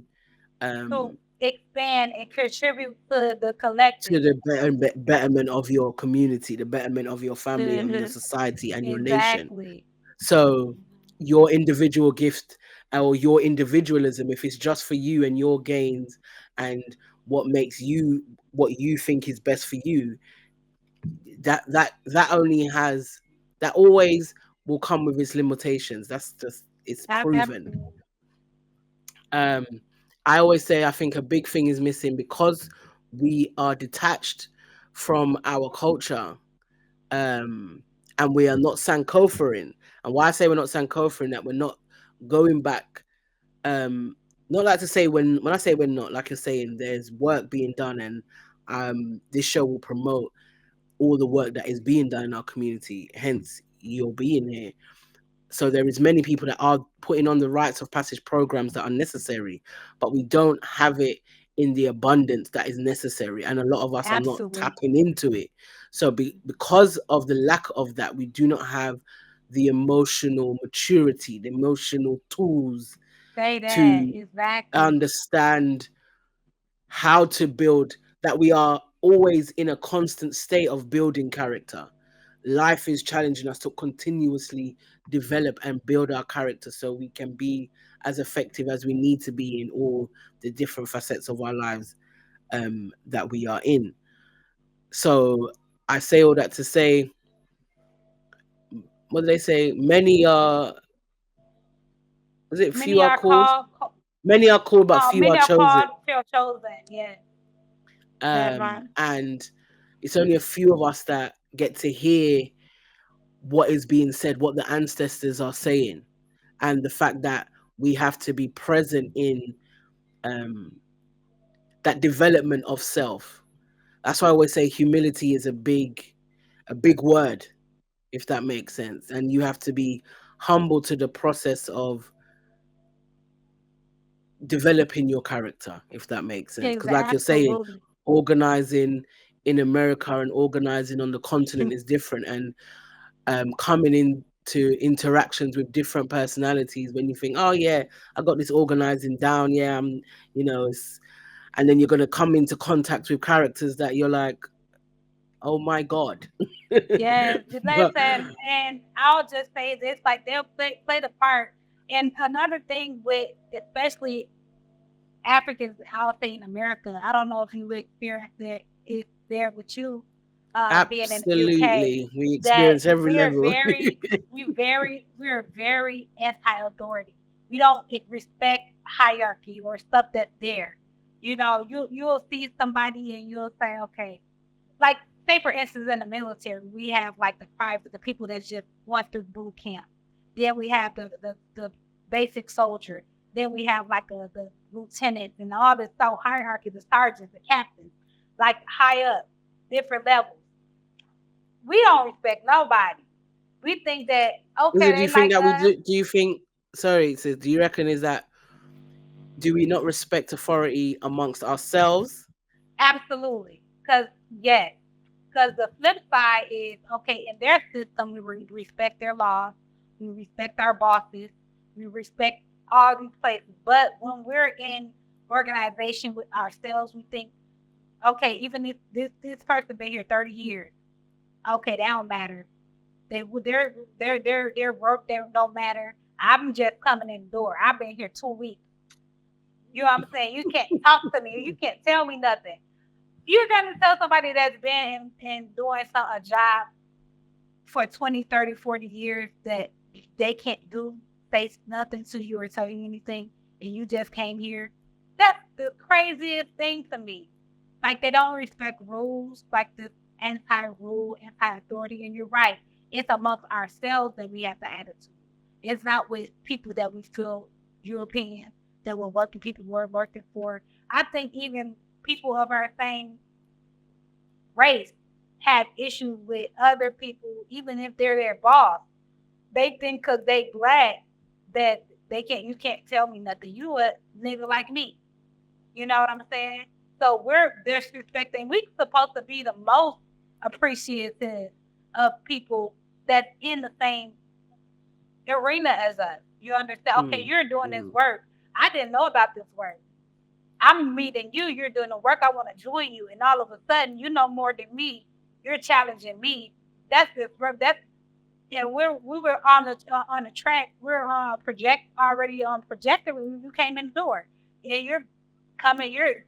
um, expand and contribute to the collective. to the betterment of your community, the betterment of your family, of your Mhm. society, and your nation. Exactly. So your individual gift or your individualism, if it's just for you and your gains and what makes you what you think is best for you, that only has that always will come with its limitations. That's just it's proven. Absolutely. Um, I always say I think a big thing is missing because we are detached from our culture, um, and we are not Sankofaing. And why I say we're not Sankofaing, that we're not going back. Um, Not like to say when I say we're not, like you're saying, there's work being done, and this show will promote all the work that is being done in our community. Hence, you're being here. So there is many people that are putting on the rites of passage programs that are necessary, but we don't have it in the abundance that is necessary, and a lot of us are not Absolutely. tapping into it. So because of the lack of that, we do not have the emotional maturity, the emotional tools Say that. to Exactly. understand how to build that we are always in a constant state of building character. Life is challenging us to continuously develop and build our character so we can be as effective as we need to be in all the different facets of our lives that we are in. So I say all that to say, what do they say? Many are, was it few Many are are called? called, Many are called, but few many are are chosen. called, feel chosen. Yeah, that's right. And it's only a few of us that get to hear what is being said, what the ancestors are saying, and the fact that we have to be present in um, that development of self. That's why I always say humility is a big word, if that makes sense. And you have to be humble to the process of developing your character, if that makes sense. Because, like you're saying, Absolutely. organizing in America and organizing on the continent is different. And coming into interactions with different personalities, when you think, oh yeah, I got this organizing down, yeah, I'm, it's, and then you're gonna come into contact with characters that you're like, oh my god. Yes, But listen, and I'll just say this: like they'll play the part. And another thing with especially Africans, I'll say in America, I don't know if you would experience that it's there with you, being in the UK, absolutely, we that experience every level. we're very anti-authority. We don't respect hierarchy or stuff that's there. You know, you'll see somebody and you'll say, okay, like say for instance in the military, we have like the people that just went through boot camp. Then we have the basic soldier. Then we have like the lieutenants and all this so hierarchy, the sergeants, the captains, like high up, different levels. We don't respect nobody. We think that Is okay, it, do they you think like that we us. do you think, sorry, so do you reckon is that, do we not respect authority amongst ourselves? Absolutely. Because yes, because the flip side is okay, in their system, we respect their laws, we respect our bosses, we respect all these places. But when we're in organization with ourselves, we think, okay, even if this person been here 30 years, okay, that don't matter. Their work there don't matter. I'm just coming in the door. I've been here 2 weeks. You know what I'm saying? You can't talk to me. You can't tell me nothing. You're gonna tell somebody that's been in doing a job for 20, 30, 40 years that they can't say nothing to you or tell you anything, and you just came here. That's the craziest thing to me. Like they don't respect rules, like this anti-rule, anti-authority. And you're right, it's amongst ourselves that we have the attitude. It's not with people that we feel European, that we're working, people we're working for. I think even people of our same race have issues with other people, even if they're their boss. They think because they black that you can't tell me nothing. You a nigga like me. You know what I'm saying? So we're disrespecting. We supposed to be the most appreciative of people that's in the same arena as us. You understand? Okay, Mm, you're doing this mm. work. I didn't know about this work. I'm meeting you, you're doing the work, I want to join you, and all of a sudden you know more than me, you're challenging me. That's the that's and we were on the track, we're on projector when you came in the door. And you're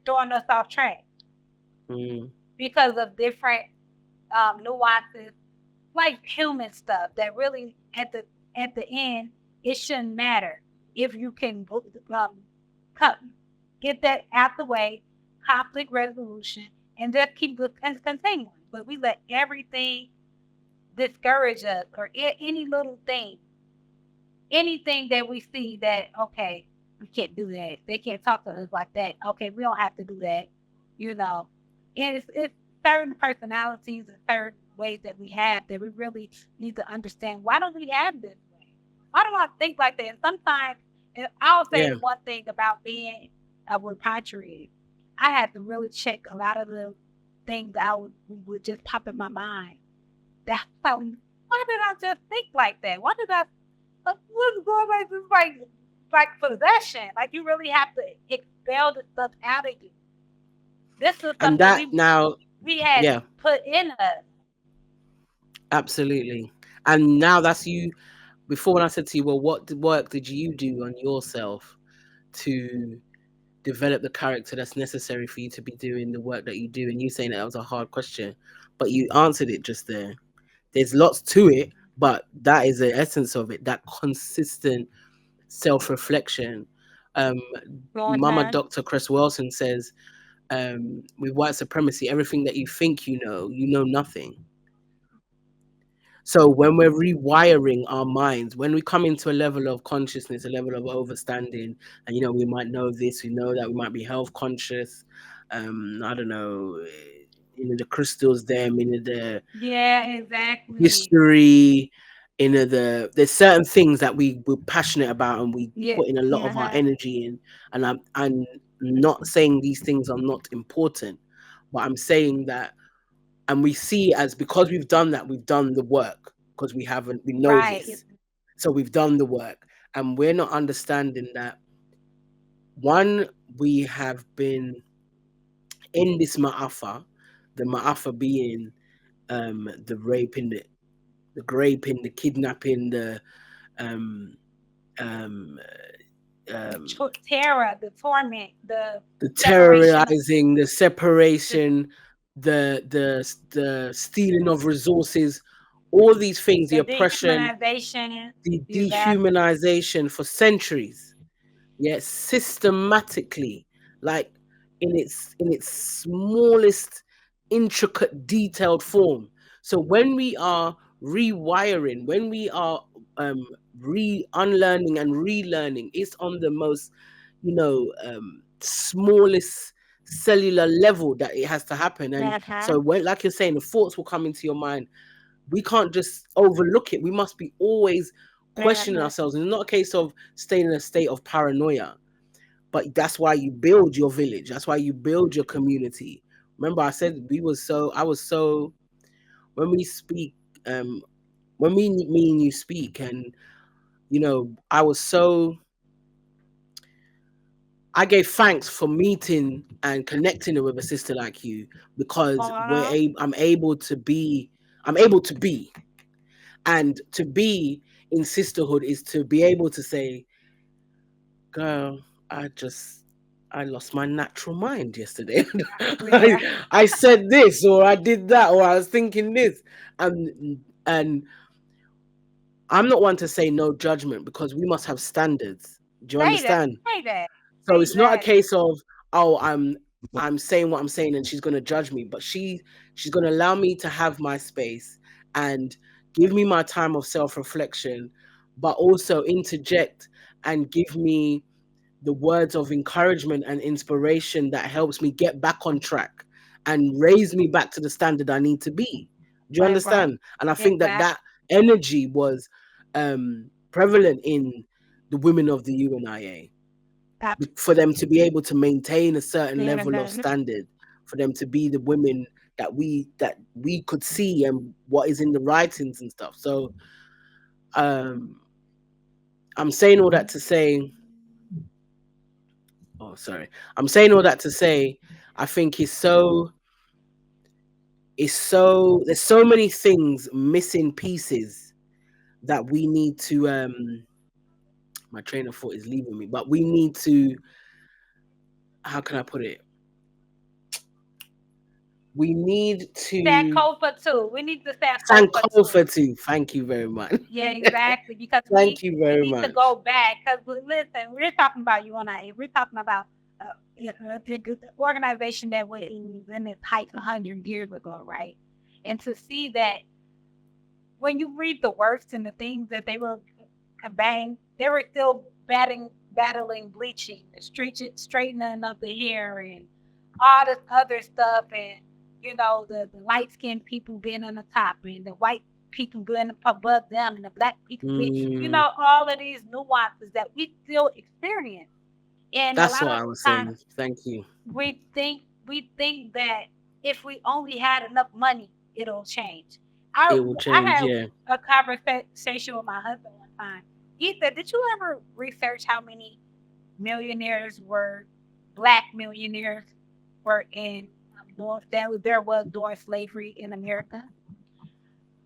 throwing us off track Mm. because of different nuances, like human stuff that really at the end it shouldn't matter if you can cut, get that out the way, conflict resolution, and just keep continuing. But we let everything discourage us or any little thing, anything that we see that okay, we can't do that. They can't talk to us like that. Okay, we don't have to do that. You know, and it's certain personalities and certain ways that we have that we really need to understand. Why don't we have this way? Why do I think like that? And sometimes, and I'll say Yeah. the one thing about being a repatriated, I had to really check a lot of the things that would just pop in my mind. That's how. Why did I just think like that? Why did I what's going like this like possession. Like you really have to expel the stuff out of you. This is And something that now, he has Yeah, put in us. absolutely. And now that's you. Before, when I said to you, well, what work did you do on yourself to develop the character that's necessary for you to be doing the work that you do? And you saying that was a hard question, but you answered it just there. There's lots to it, but that is the essence of it. That consistent self-reflection. Um, Mama Uh-huh. Dr. Chris Wilson says, with white supremacy, everything that you know nothing. So when we're rewiring our minds, when we come into a level of consciousness, a level of overstanding, and we might know this, we know that we might be health conscious. I don't know, the crystals, them, the Yeah, exactly. history, there's certain things that we're passionate about and we Yeah. put in a lot of our Uh-huh. energy in. And I'm not saying these things are not important, but I'm saying that, and we see as, because we've done that, we've done the work, because we know Right. this, so we've done the work, and we're not understanding that, one, we have been in this ma'afa, the ma'afa being the raping, the graping, the kidnapping, um um Terror, the torment, the the separation, terrorizing, the the, separation, the stealing of resources, all these things, the the oppression, dehumanization. the Exactly. dehumanization for centuries, yet systematically, like in its smallest intricate detailed form. So when we are rewiring, when we are um unlearning and relearning, it's on the most smallest cellular level that it has to happen. And Uh-huh. so when, like you're saying, the thoughts will come into your mind, we can't just overlook it. We must be always questioning Uh-huh. ourselves. And it's not a case of staying in a state of paranoia, but that's why you build your village. That's why you build your community. Remember, I said I was so, when we speak, um, when me and you speak, and I was so, I gave thanks for meeting and connecting with a sister like you, because Uh-huh. I'm able to be, and to be in sisterhood is to be able to say, girl, I lost my natural mind yesterday. Yeah. I said this, or I did that, or I was thinking this. And I'm not one to say no judgment, because we must have standards. Do you Say that. understand? Say that. So it's not a Exactly. case of, oh, I'm saying what I'm saying and she's gonna judge me, but she's gonna allow me to have my space and give me my time of self-reflection, but also interject and give me the words of encouragement and inspiration that helps me get back on track and raise me back to the standard I need to be. Do you Right, right. understand? And I think that Exactly. that energy was prevalent in the women of the UNIA, for them to be able to maintain a certain level of Absolutely. standard, for them to be the women that we could see and what is in the writings and stuff. So um I'm saying all that to say, oh sorry, I'm saying all that to say, I think there's so many things, missing pieces, that we need to my train of thought is leaving me, but we need to, how can I put it, we need to Sankofa too. We need to Sankofa too. Sankofa too. Thank you very much. Yeah, exactly. Because Thank you we very need to much. go back. Because listen, we're talking about UNIA. We're talking about the organization that was in its height 100 years ago, right? And to see that when you read the works and the things that they were bang, they were still battling bleaching, straightening up the hair, and all this other stuff, and the light skinned people being on the top, and the white people being above them, and the black people being, Mm, all of these nuances that we still experience. And a that's lot what of I was times saying. Thank you. we think that if we only had enough money, it'll change. It will I change. had Yeah. a conversation with my husband one time. He said, "Did you ever research how many millionaires were black millionaires were in there was during slavery in America.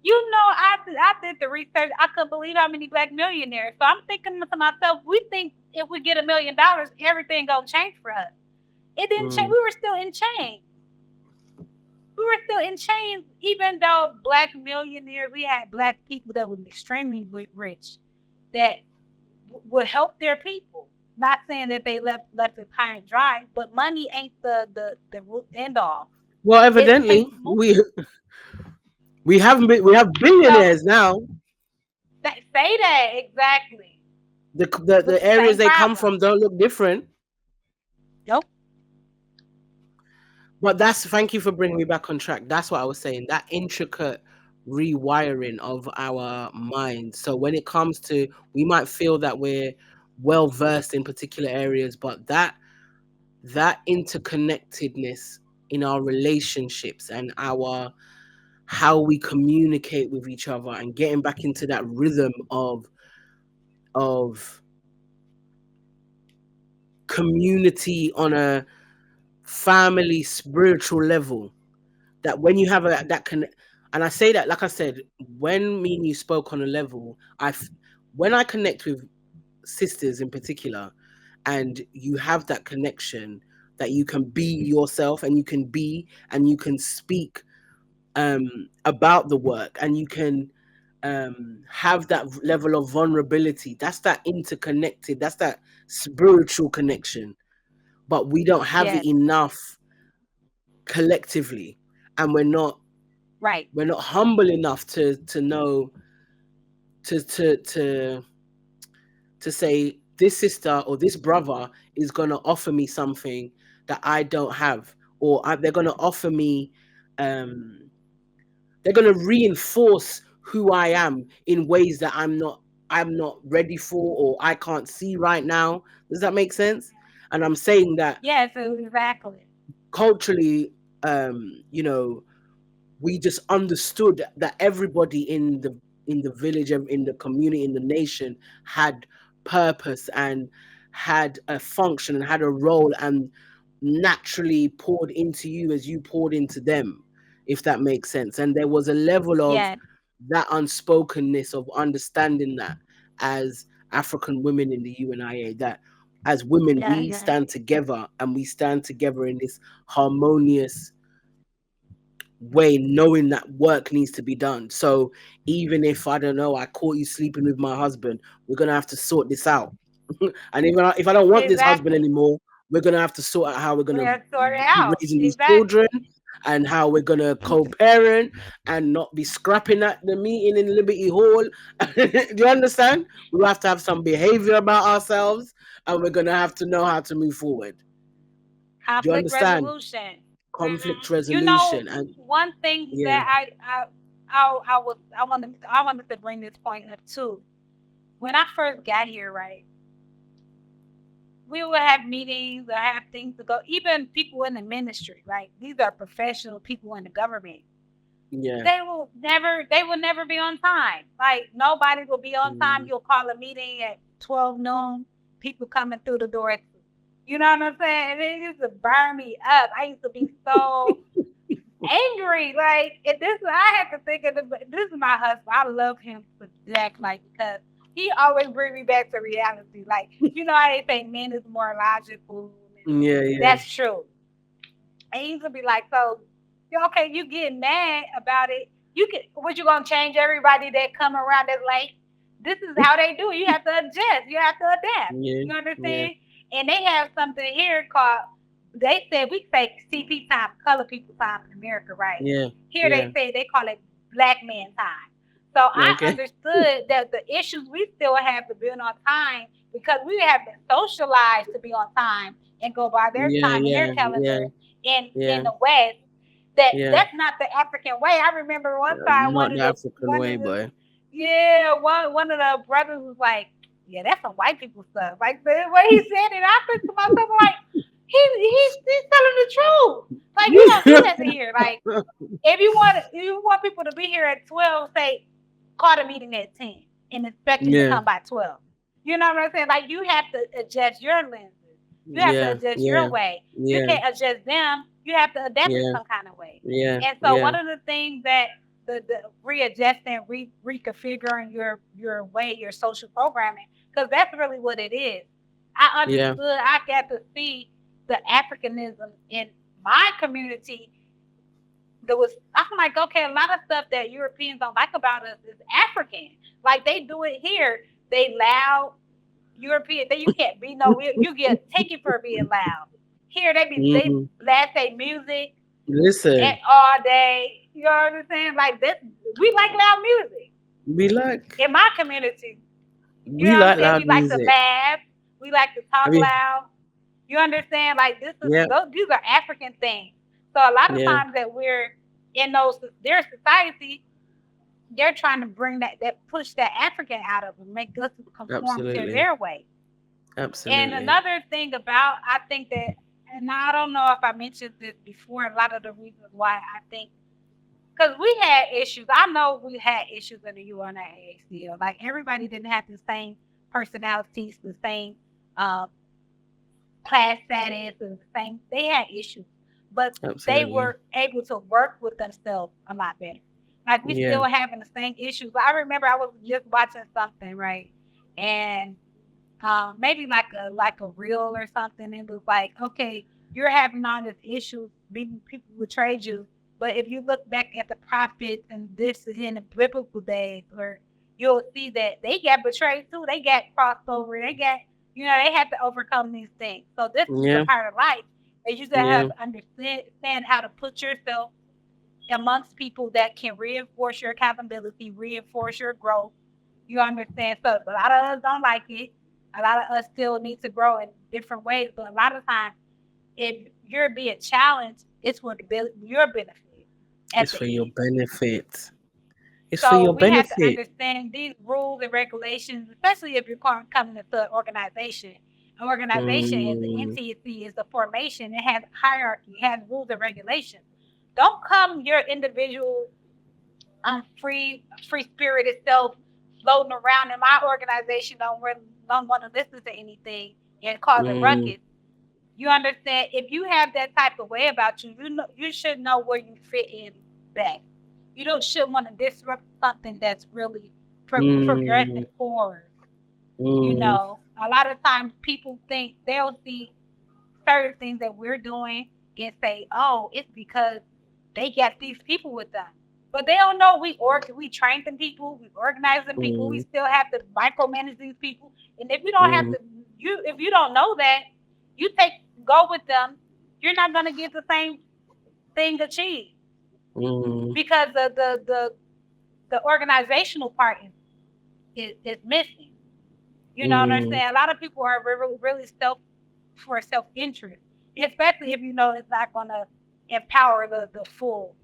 I did the research. I couldn't believe how many black millionaires. So I'm thinking to myself, we think if we get $1 million, everything gonna change for us. It didn't change. Mm. We were still in chains. We were still in chains, even though black millionaires, we had black people that were extremely rich that would help their people. Not saying that they left it high and dry, but money ain't the root end all. Well, It evidently takes more. we have So billionaires now. say that exactly with The the areas same they come problem. from don't look different. Nope. But that's thank you for bringing me back on track. That's what I was saying. That intricate rewiring of our minds. So when it comes to, we might feel that we're well versed in particular areas, but that interconnectedness in our relationships and our how we communicate with each other and getting back into that rhythm of community on a family spiritual level, that when you have a that can, and I say that, like I said, when me and you spoke on a level, when I connect with sisters in particular, and you have that connection, that you can be yourself and you can be and you can speak about the work, and you can have that level of vulnerability. That's that interconnected, that's that spiritual connection, but we don't have Yes. it enough collectively, and Right. we're not humble enough to know to to to to say this sister or this brother is going to offer me something that I don't have, or they're going to offer me um they're going to reinforce who I am in ways that I'm not ready for, or I can't see right now. Does that make sense? And I'm saying that Yes, exactly. culturally, you know, we just understood that everybody in the village, in the community, in the nation had purpose and had a function and had a role, and naturally poured into you as you poured into them, if that makes sense. And there was a level of Yes. that unspokenness of understanding that as African women in the UNIA, that as women Yeah. we Yeah. stand together, and we stand together in this harmonious way, knowing that work needs to be done. So even if, I don't know, I caught you sleeping with my husband, we're gonna have to sort this out. And even if I don't want this husband Exactly. anymore, we're gonna have to sort out how we're We gonna have to sort it be out. raising these children, Exactly. and how we're gonna co-parent and not be scrapping at the meeting in Liberty Hall. Do you understand? We have to have some behavior about ourselves, and we're gonna have to know how to move forward. Do you Conflict understand? resolution. Conflict You know, resolution, and one thing yeah, that I wanted to bring this point up too. When I first got here, right, we would have meetings or have things to go. Even people in the ministry, right? These are professional people in the government. yeah. They will never be on time. Like nobody will be on time. Mm. You'll call a meeting at 12 noon. People coming through the door at 2. You know what I'm saying? It used to burn me up. I used to be so angry. Like, and I have to think of this is my husband. I love him for Jack, like, because he always bring me back to reality. Like, you know how they say men is more logical. Yeah, yeah, That's true. And he used to be like, so, okay, you getting mad about it. What you gonna change everybody that come around that's like, this is how they do it. You have to adjust. You have to adapt. yeah, You yeah, understand? And they have something here called, they said we say CP time, color people time in America, right? yeah, Here yeah. they call it black man time. So I Okay. understood that the issues we still have to be on time because we have been socialized to be on time and go by their Yeah, time and their yeah, yeah, calendar in yeah, the West. That yeah. that's not the African way. I remember one time Not the African way, boy. one of the brothers was like, "Yeah, that's some white people stuff." Like the way he said it, I think to myself like, he's telling the truth. Like we don't do that here. Like if you want people to be here at 12, say call the meeting at 10 and expect them to Yeah, come by 12. You know what I'm saying? Like you have to adjust your lenses. You have to yeah, adjust your yeah, way. You yeah, can't adjust them You have to adapt it Yeah. some kind of way. Yeah. And so Yeah. one of the things that the readjusting, reconfiguring your way, your social programming, because that's really what it is. I Yeah. understood. I got to see the Africanism in my community. There was I'm like, okay, a lot of stuff that Europeans don't like about us is African. Like they do it here. They loud European. Then you can't be no. You get taken for being loud. Here they Hmm. blast their music and Listen, all day. You know what I'm saying? Like this, we like loud music we like in my community. You we know what I'm like saying? loud We like to music. laugh. We like to talk Have you? loud. You understand? Like this is Yeah. these are African things. So a lot of Yeah. times that we're in those their society, they're trying to bring that push that African out of them, make us conform to Absolutely. their way. And Absolutely. another thing about I think that, and I don't know if I mentioned this before, a lot of the reasons why I think because we had issues. I know we had issues in the UNA still. Like everybody didn't have the same personalities, the same uh, class status, and the same. They had issues, but they Absolutely. were able to work with themselves a lot better. Like we Yeah. still having the same issues. I remember I was just watching something right, and maybe like a reel or something. It was like, okay, you're having all this issues, maybe people betrayed you. But if you look back at the prophets and this is in the biblical days, or you'll see that they got betrayed too. They got crossed over. They got, they had to overcome these things. So this is a Yeah. part of life. And you gotta Yeah. have to understand how to put yourself amongst people that can reinforce your accountability, reinforce your growth. You understand? So a lot of us don't like it. A lot of us still need to grow in different ways. But a lot of times, if you're being challenged, it's for your benefit at It's the for your end. benefit. It's for So your we have to benefit. understand these rules and regulations, especially if you're coming into an organization. An organization is the Mm, entity, is the formation. It has hierarchy, it has rules and regulations. Don't come your individual free spirited self floating around in my organization don't want to listen to anything and cause a mm, ruckus. You understand? If you have that type of way about you, you should know where you fit in best. You don't should want to disrupt something that's really progressing mm, forward. mm, A lot of times people think they'll see certain things that we're doing and say, "Oh, it's because they got these people with them." But they don't know we train them people, we organize them people, we mm, still have to micromanage these people. And if you don't have mm, to if you don't know that, you go with them, you're not gonna get the same thing achieved mm, because the organizational part is missing. You know what I'm mm, saying? A lot of people are really self interest, especially if you know it's not going to empower the full.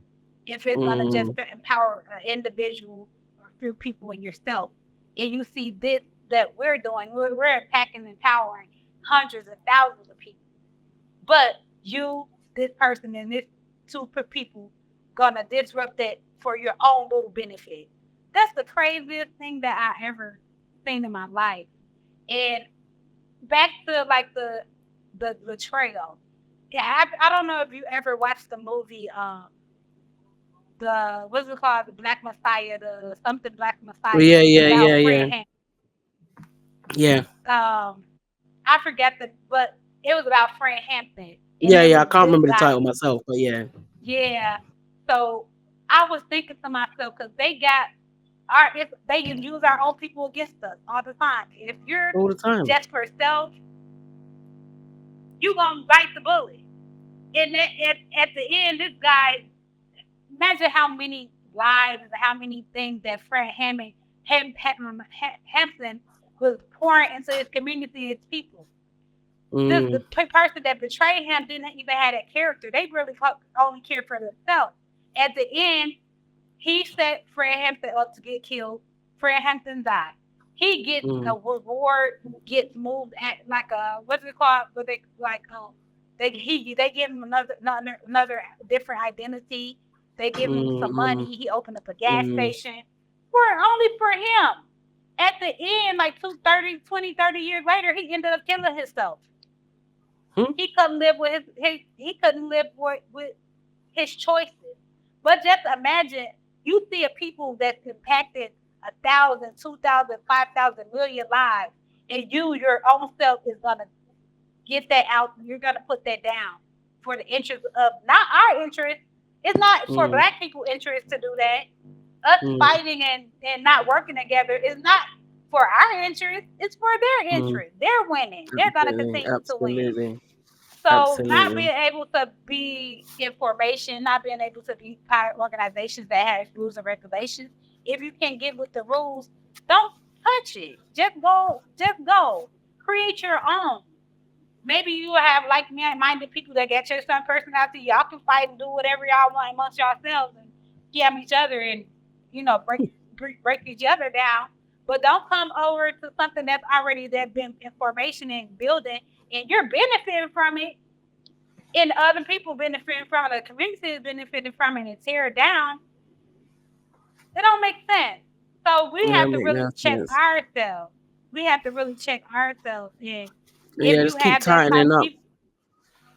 If it's going to just mm, empower an individual or a few people in yourself, and you see this that we're doing, we're impacting and empowering hundreds of thousands of people. But you, this person, and this people gonna disrupt that for your own little benefit. That's the craziest thing that I ever seen in my life. And back to like the betrayal. Yeah, I don't know if you ever watched the movie the what's it called, the Black Messiah, the something Black Messiah yeah, yeah, yeah, about yeah, Fred Hampton. yeah, I forget but it was about Fred Hampton, and yeah, it yeah. I was can't this remember the guy. title myself, but yeah, Yeah, so I was thinking to myself because they got if they can use our own people against us all the time. If you're all the time. just for self, you gonna bite the bullet. And at the end, this guy, imagine how many lives and how many things that Fred Hampton was pouring into his community, his people. The Mm, person that betrayed him didn't even have that character. They really only cared for themselves. At the end, he set Fred Hampton up to get killed. Fred Hampton died. He gets a mm, reward, gets moved at like a what's it called? What they like they give him another different identity. They give him mm, some mm, money. He opened up a gas mm, station for only for him. At the end, like 30 years later, he ended up killing himself. He couldn't live with he couldn't live with his choices. But just imagine you see a people that impacted 1,000, 2,000, 5,000 million lives, and your own self is gonna get that out. You're gonna put that down for the interest of not our interest. It's not for Mm, black people interest to do that. Us mm, fighting and not working together is not for our interest. It's for their mm. interest. They're winning. They're gonna Absolutely, continue to win. absolutely, So not absolutely. being able to be in formation, not being able to be part of organizations that have rules and regulations. If you can't get with the rules, don't touch it. Just go. Just go. Create your own. Maybe you have like minded people that get your son personality. Y'all can fight and do whatever y'all want amongst yourselves and scam each other and break each other down. But don't come over to something that's already that been in formation and building, and you're benefiting from it, and other people benefiting from it, the community is benefiting from it, and tear it down. It don't make sense. So we Yeah, have to make really no check sense. ourselves. We have to really check ourselves. And if Yeah, you just keep have that type, tightening up.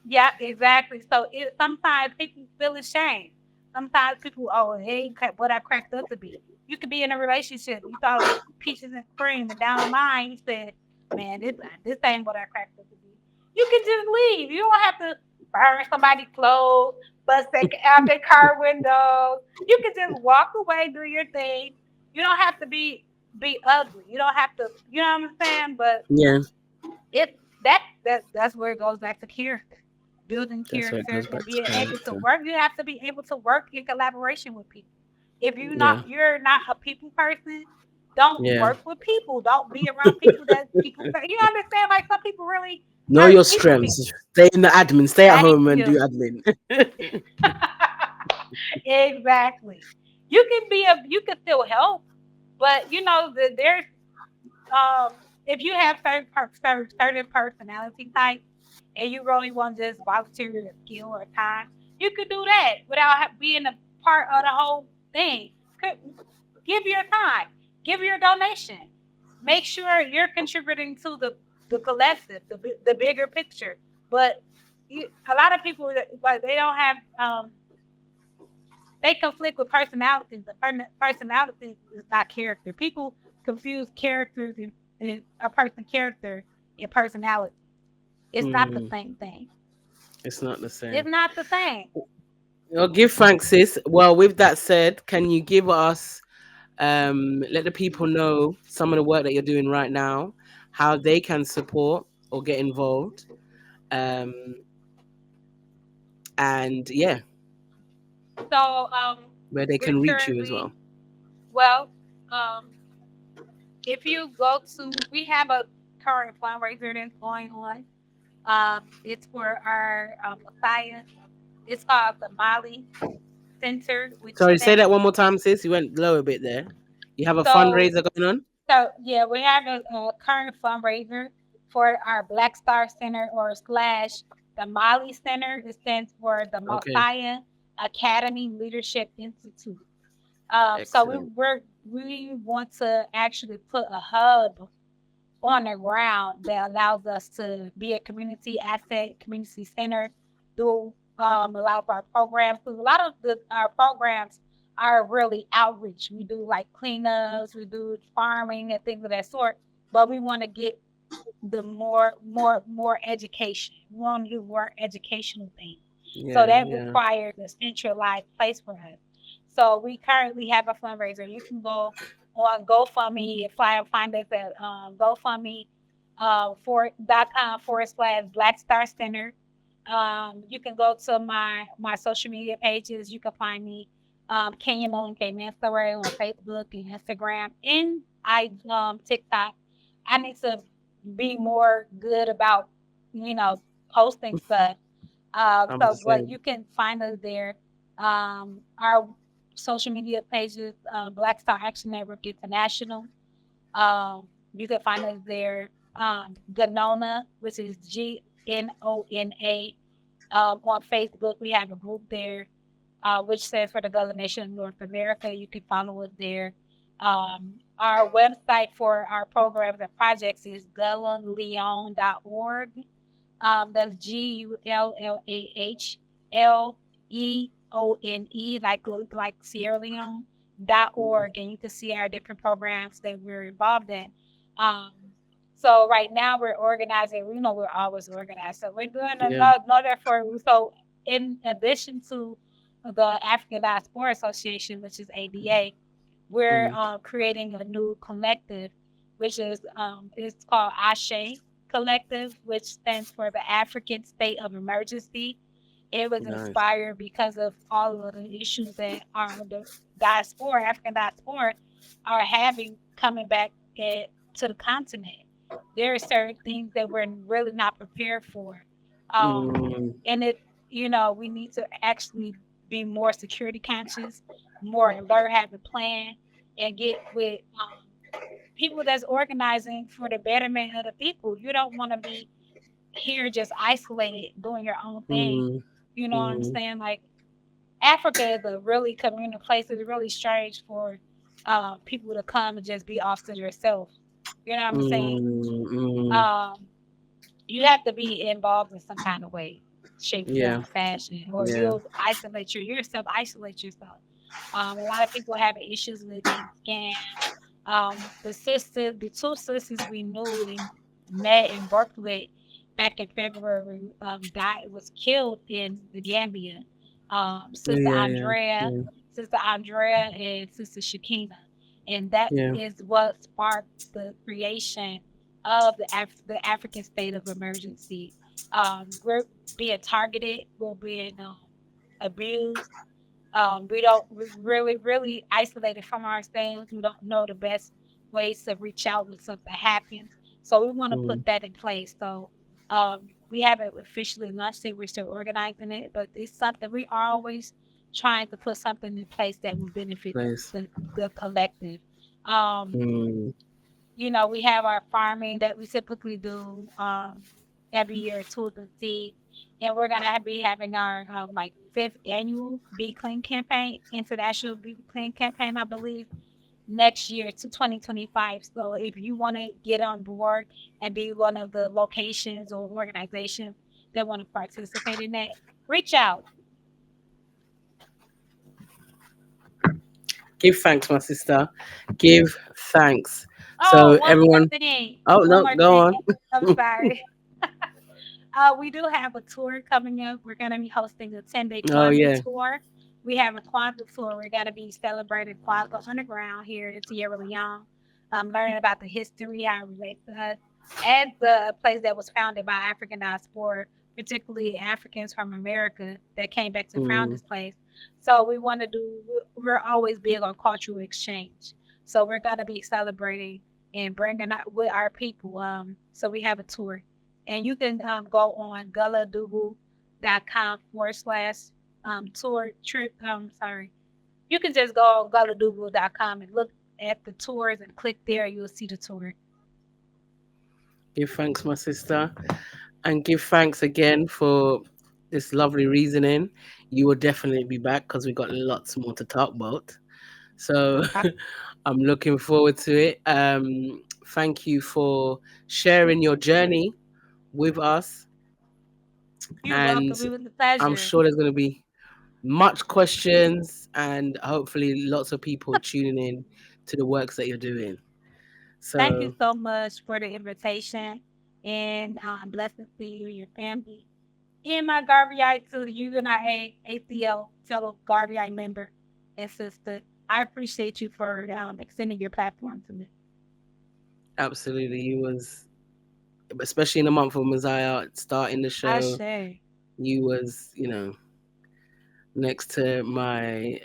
yeah, exactly. So sometimes people feel ashamed. Sometimes people, oh, it ain't what I cracked up to be. You could be in a relationship. You thought it was peaches and cream, and down the line you said, "Man, this ain't what I cracked up to be." You can just leave. You don't have to burn somebody's clothes, bust out their car windows. You can just walk away, do your thing. You don't have to be ugly. You don't have to. You know what I'm saying? But Yeah, that's where it goes back to character, building that's what it character goes back and to being able to character. work. You have to be able to work in collaboration with people. If Yeah, you're not a people person, don't yeah. work with people. Don't be around people that people. You understand? Like some people really Know are your people strengths. people. Stay in the admin. Stay at Thank home and do you. admin. Exactly. You can still help, but there's um, if you have certain personality types and you really want to just volunteer your skill or time, you could do that without being a part of the whole thing. Give your time, give your donation. Make sure you're contributing to the collective, the bigger picture. But a lot of people, like they don't have they conflict with personalities. The personality is not character. People confuse characters and a person character and personality. It's not the Mm, same thing. it's not the It's same. not the same. Well, give thanks, sis. Well, with that said, can you give us, let the people know some of the work that you're doing right now, how they can support or get involved, um, and yeah, So where they we're can reach you as currently well. well. Um, if you go to, we have a current fundraiser that's going on. It's for our Messiah. It's called the Mali Center, which Sorry, say stands. that one more time, sis. You went low a bit there. You have a So fundraiser going on? So yeah, we have a current fundraiser for our Black Star Center or slash the Mali Center. It stands for the Okay, Mosiah Academy Leadership Institute. So excellent. we want to actually put a hub on the ground that allows us to be a community asset, community center, do a lot of our programs. Because a lot of our programs are really outreach. We do like cleanups, we do farming and things of that sort. But we want to get the more education. We want to do more educational things. So Yeah, that yeah. requires a centralized place for us. So we currently have a fundraiser. You can go on GoFundMe and find us at GoFundMe for.com/. Black Star Center. You can go to my social media pages. You can find me Kenya Malinke Mansaray on Facebook and Instagram and TikTok. I need to be more good about posting stuff. I'm the But same. you can find us there. Our social media pages, Black Star Action Network International. You can find us there. Ganona, which is GNONA. On Facebook, we have a group there, which stands for the Gullah Nation of North America. You can follow us there. Our website for our programs and projects is gullaleon.org. That's GULLAHLEONE, like Sierra Leone.org, and you can see our different programs that we're involved in. Um, so right now we're organizing. We know we're always organized. So we're doing Yeah. another for so in addition to the African Diaspora Association, which is ADA, we're Mm. creating a new collective, which is it's called Ashe Collective, which stands for the African State of Emergency. It was Nice. inspired because of all of the issues that the diaspora, African diaspora, are having coming back to the continent. There are certain things that we're really not prepared for. Um, Mm. and we need to actually be more security conscious, more alert, have a plan, and get with people that's organizing for the betterment of the people. You don't want to be here just isolated doing your own thing. Mm. You know what I'm Mm. saying? Like Africa is a really communal place. It's really strange for people to come and just be off to yourself. You know what I'm saying? Mm. Mm. Um, you have to be involved in some kind of way, shape, form, Yeah. or fashion, or Yeah. you'll isolate yourself, isolate yourself. A lot of people having issues with getting scammed. The two sisters we knew and met and worked with back in February, was killed in the Gambia. Sister Yeah. Yeah. Andrea, Yeah. Sister Andrea, and Sister Shakina, and that Yeah. is what sparked the creation of the African state of emergency. We're being targeted. We're being abused. We're really, really isolated from ourselves. We don't know the best ways to reach out when something happens. So we want to put Mm. that in place. So we haven't officially launched it. We're still organizing it, but it's something we are always trying to put something in place that will benefit Nice. the collective. Um, Mm. we have our farming that we typically do every year, tools and seeds. And we're gonna be having our like fifth annual Be Clean campaign, international Be Clean campaign, I believe, next year to 2025. So if you want to get on board and be one of the locations or organizations that want to participate in that, reach out. Give thanks, my sister. Give thanks. Oh, So one more everyone. thing. Oh One no, more go thing. on. I'm sorry. We do have a tour coming up. We're going to be hosting a 10-day Oh Kwanzaa yeah. tour. We have a Kwanzaa tour. We're going to be celebrating Kwanzaa underground here in Sierra Leone, learning about the history, how it relates to us, and the place that was founded by African diaspora, particularly Africans from America that came back to found Mm. this place. So we're always big on cultural exchange. So we're going to be celebrating and bringing out with our people. So we have a tour, and you can go on guladugu.com/tour trip. Sorry. You can just go on guladugu.com and look at the tours and click there. You'll see the tour. Give thanks, my sister, and give thanks again for this lovely reasoning. You will definitely be back because we got lots more to talk about. So Uh, I'm looking forward to it. Thank you for sharing your journey with us, You're and welcome. It was a I'm pleasure. sure there's going to be much questions and hopefully lots of people tuning in to the works that you're doing. Thank you So so much for the invitation, and blessings to you and your family. And my Garveyite to you and ACL fellow Garveyite member and sister. I appreciate you for extending your platform to me. absolutely, you was, especially in the month of Messiah, starting the I show, say. you was, next to my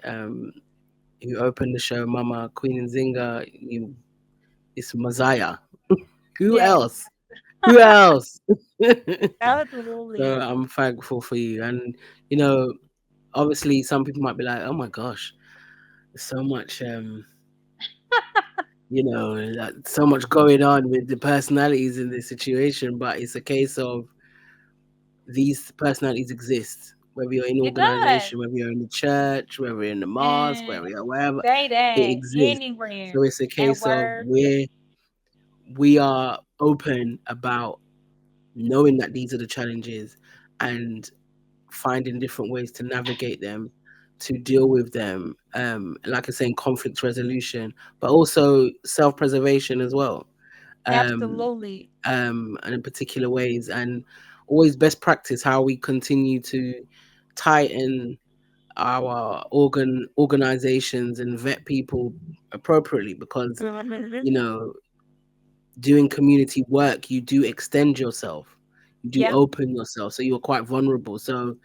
who opened the show, Mama Queen and Zinga, it's Messiah. Who Yes. else? Who else? So Absolutely. I'm thankful for you. And you know, obviously some people might be like, oh my gosh, there's so much so much going on with the personalities in this situation, but it's a case of these personalities exist, whether you're in It does. organization, whether you're in the church, whether you're in the mosque, And whether you're wherever, say it that exists. anywhere So it's a at case of work. we are open about knowing that these are the challenges and finding different ways to navigate them, to deal with them. Like I say, conflict resolution, but also self preservation as well. Um, Absolutely. and in particular ways, and always best practice how we continue to tighten our organizations and vet people appropriately, because you know, doing community work, you do extend yourself, you do Yeah. open yourself, so you're quite vulnerable. So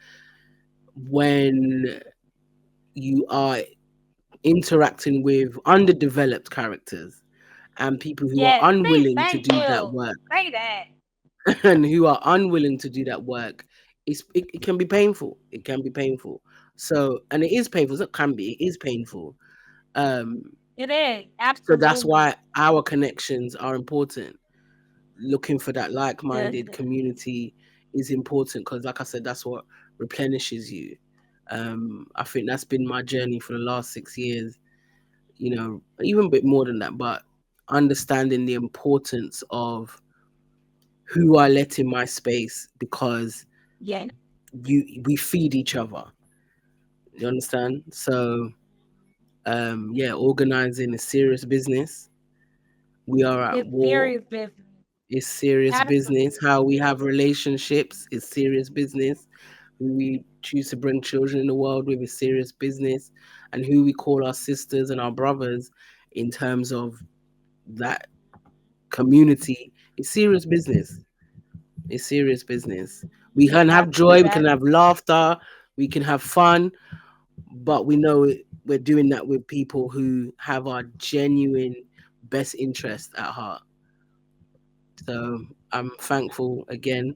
when you are interacting with underdeveloped characters and people who are Yes. Please, unwilling to thank do that you. work, Say that. and who are unwilling to do that work, it can be painful. It can be painful. So, and it is painful. It can be. It is painful. Um, It is. so that's Absolutely. why our connections are important. Looking for that like-minded Good. community is important, because, like I said, that's what replenishes you. I think that's been my journey for the last 6 years. Even a bit more than that, but understanding the importance of who I let in my space, because Yeah. we feed each other. You understand? So yeah, organizing is serious business. We are at It's war. serious business. It's serious business. Absolutely. How we have relationships is serious business. Who we choose to bring children in the world with is serious business. And who we call our sisters and our brothers in terms of that community is serious business. It's serious business. We It's can have joy, absolutely we can have laughter, we can have fun, but we know we're doing that with people who have our genuine best interest at heart. So I'm thankful again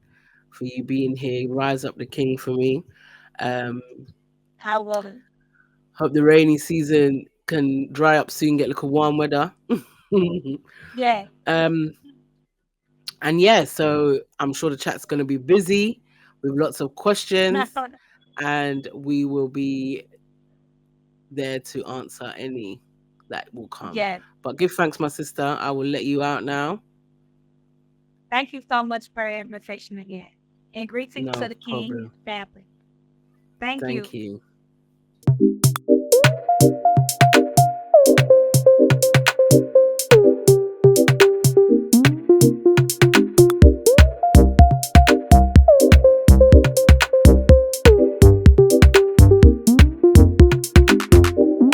for you being here. Rise up the king for me. Um, how well. Hope the rainy season can dry up soon, get like a warm weather. Yeah. um, and yeah, so I'm sure the chat's going to be busy with lots of questions, and we will be there to answer any that will come. Yes. But give thanks, my sister. I will let you out now. Thank you so much for your invitation again. And greetings to No the King problem. family. Thank Thank you. you.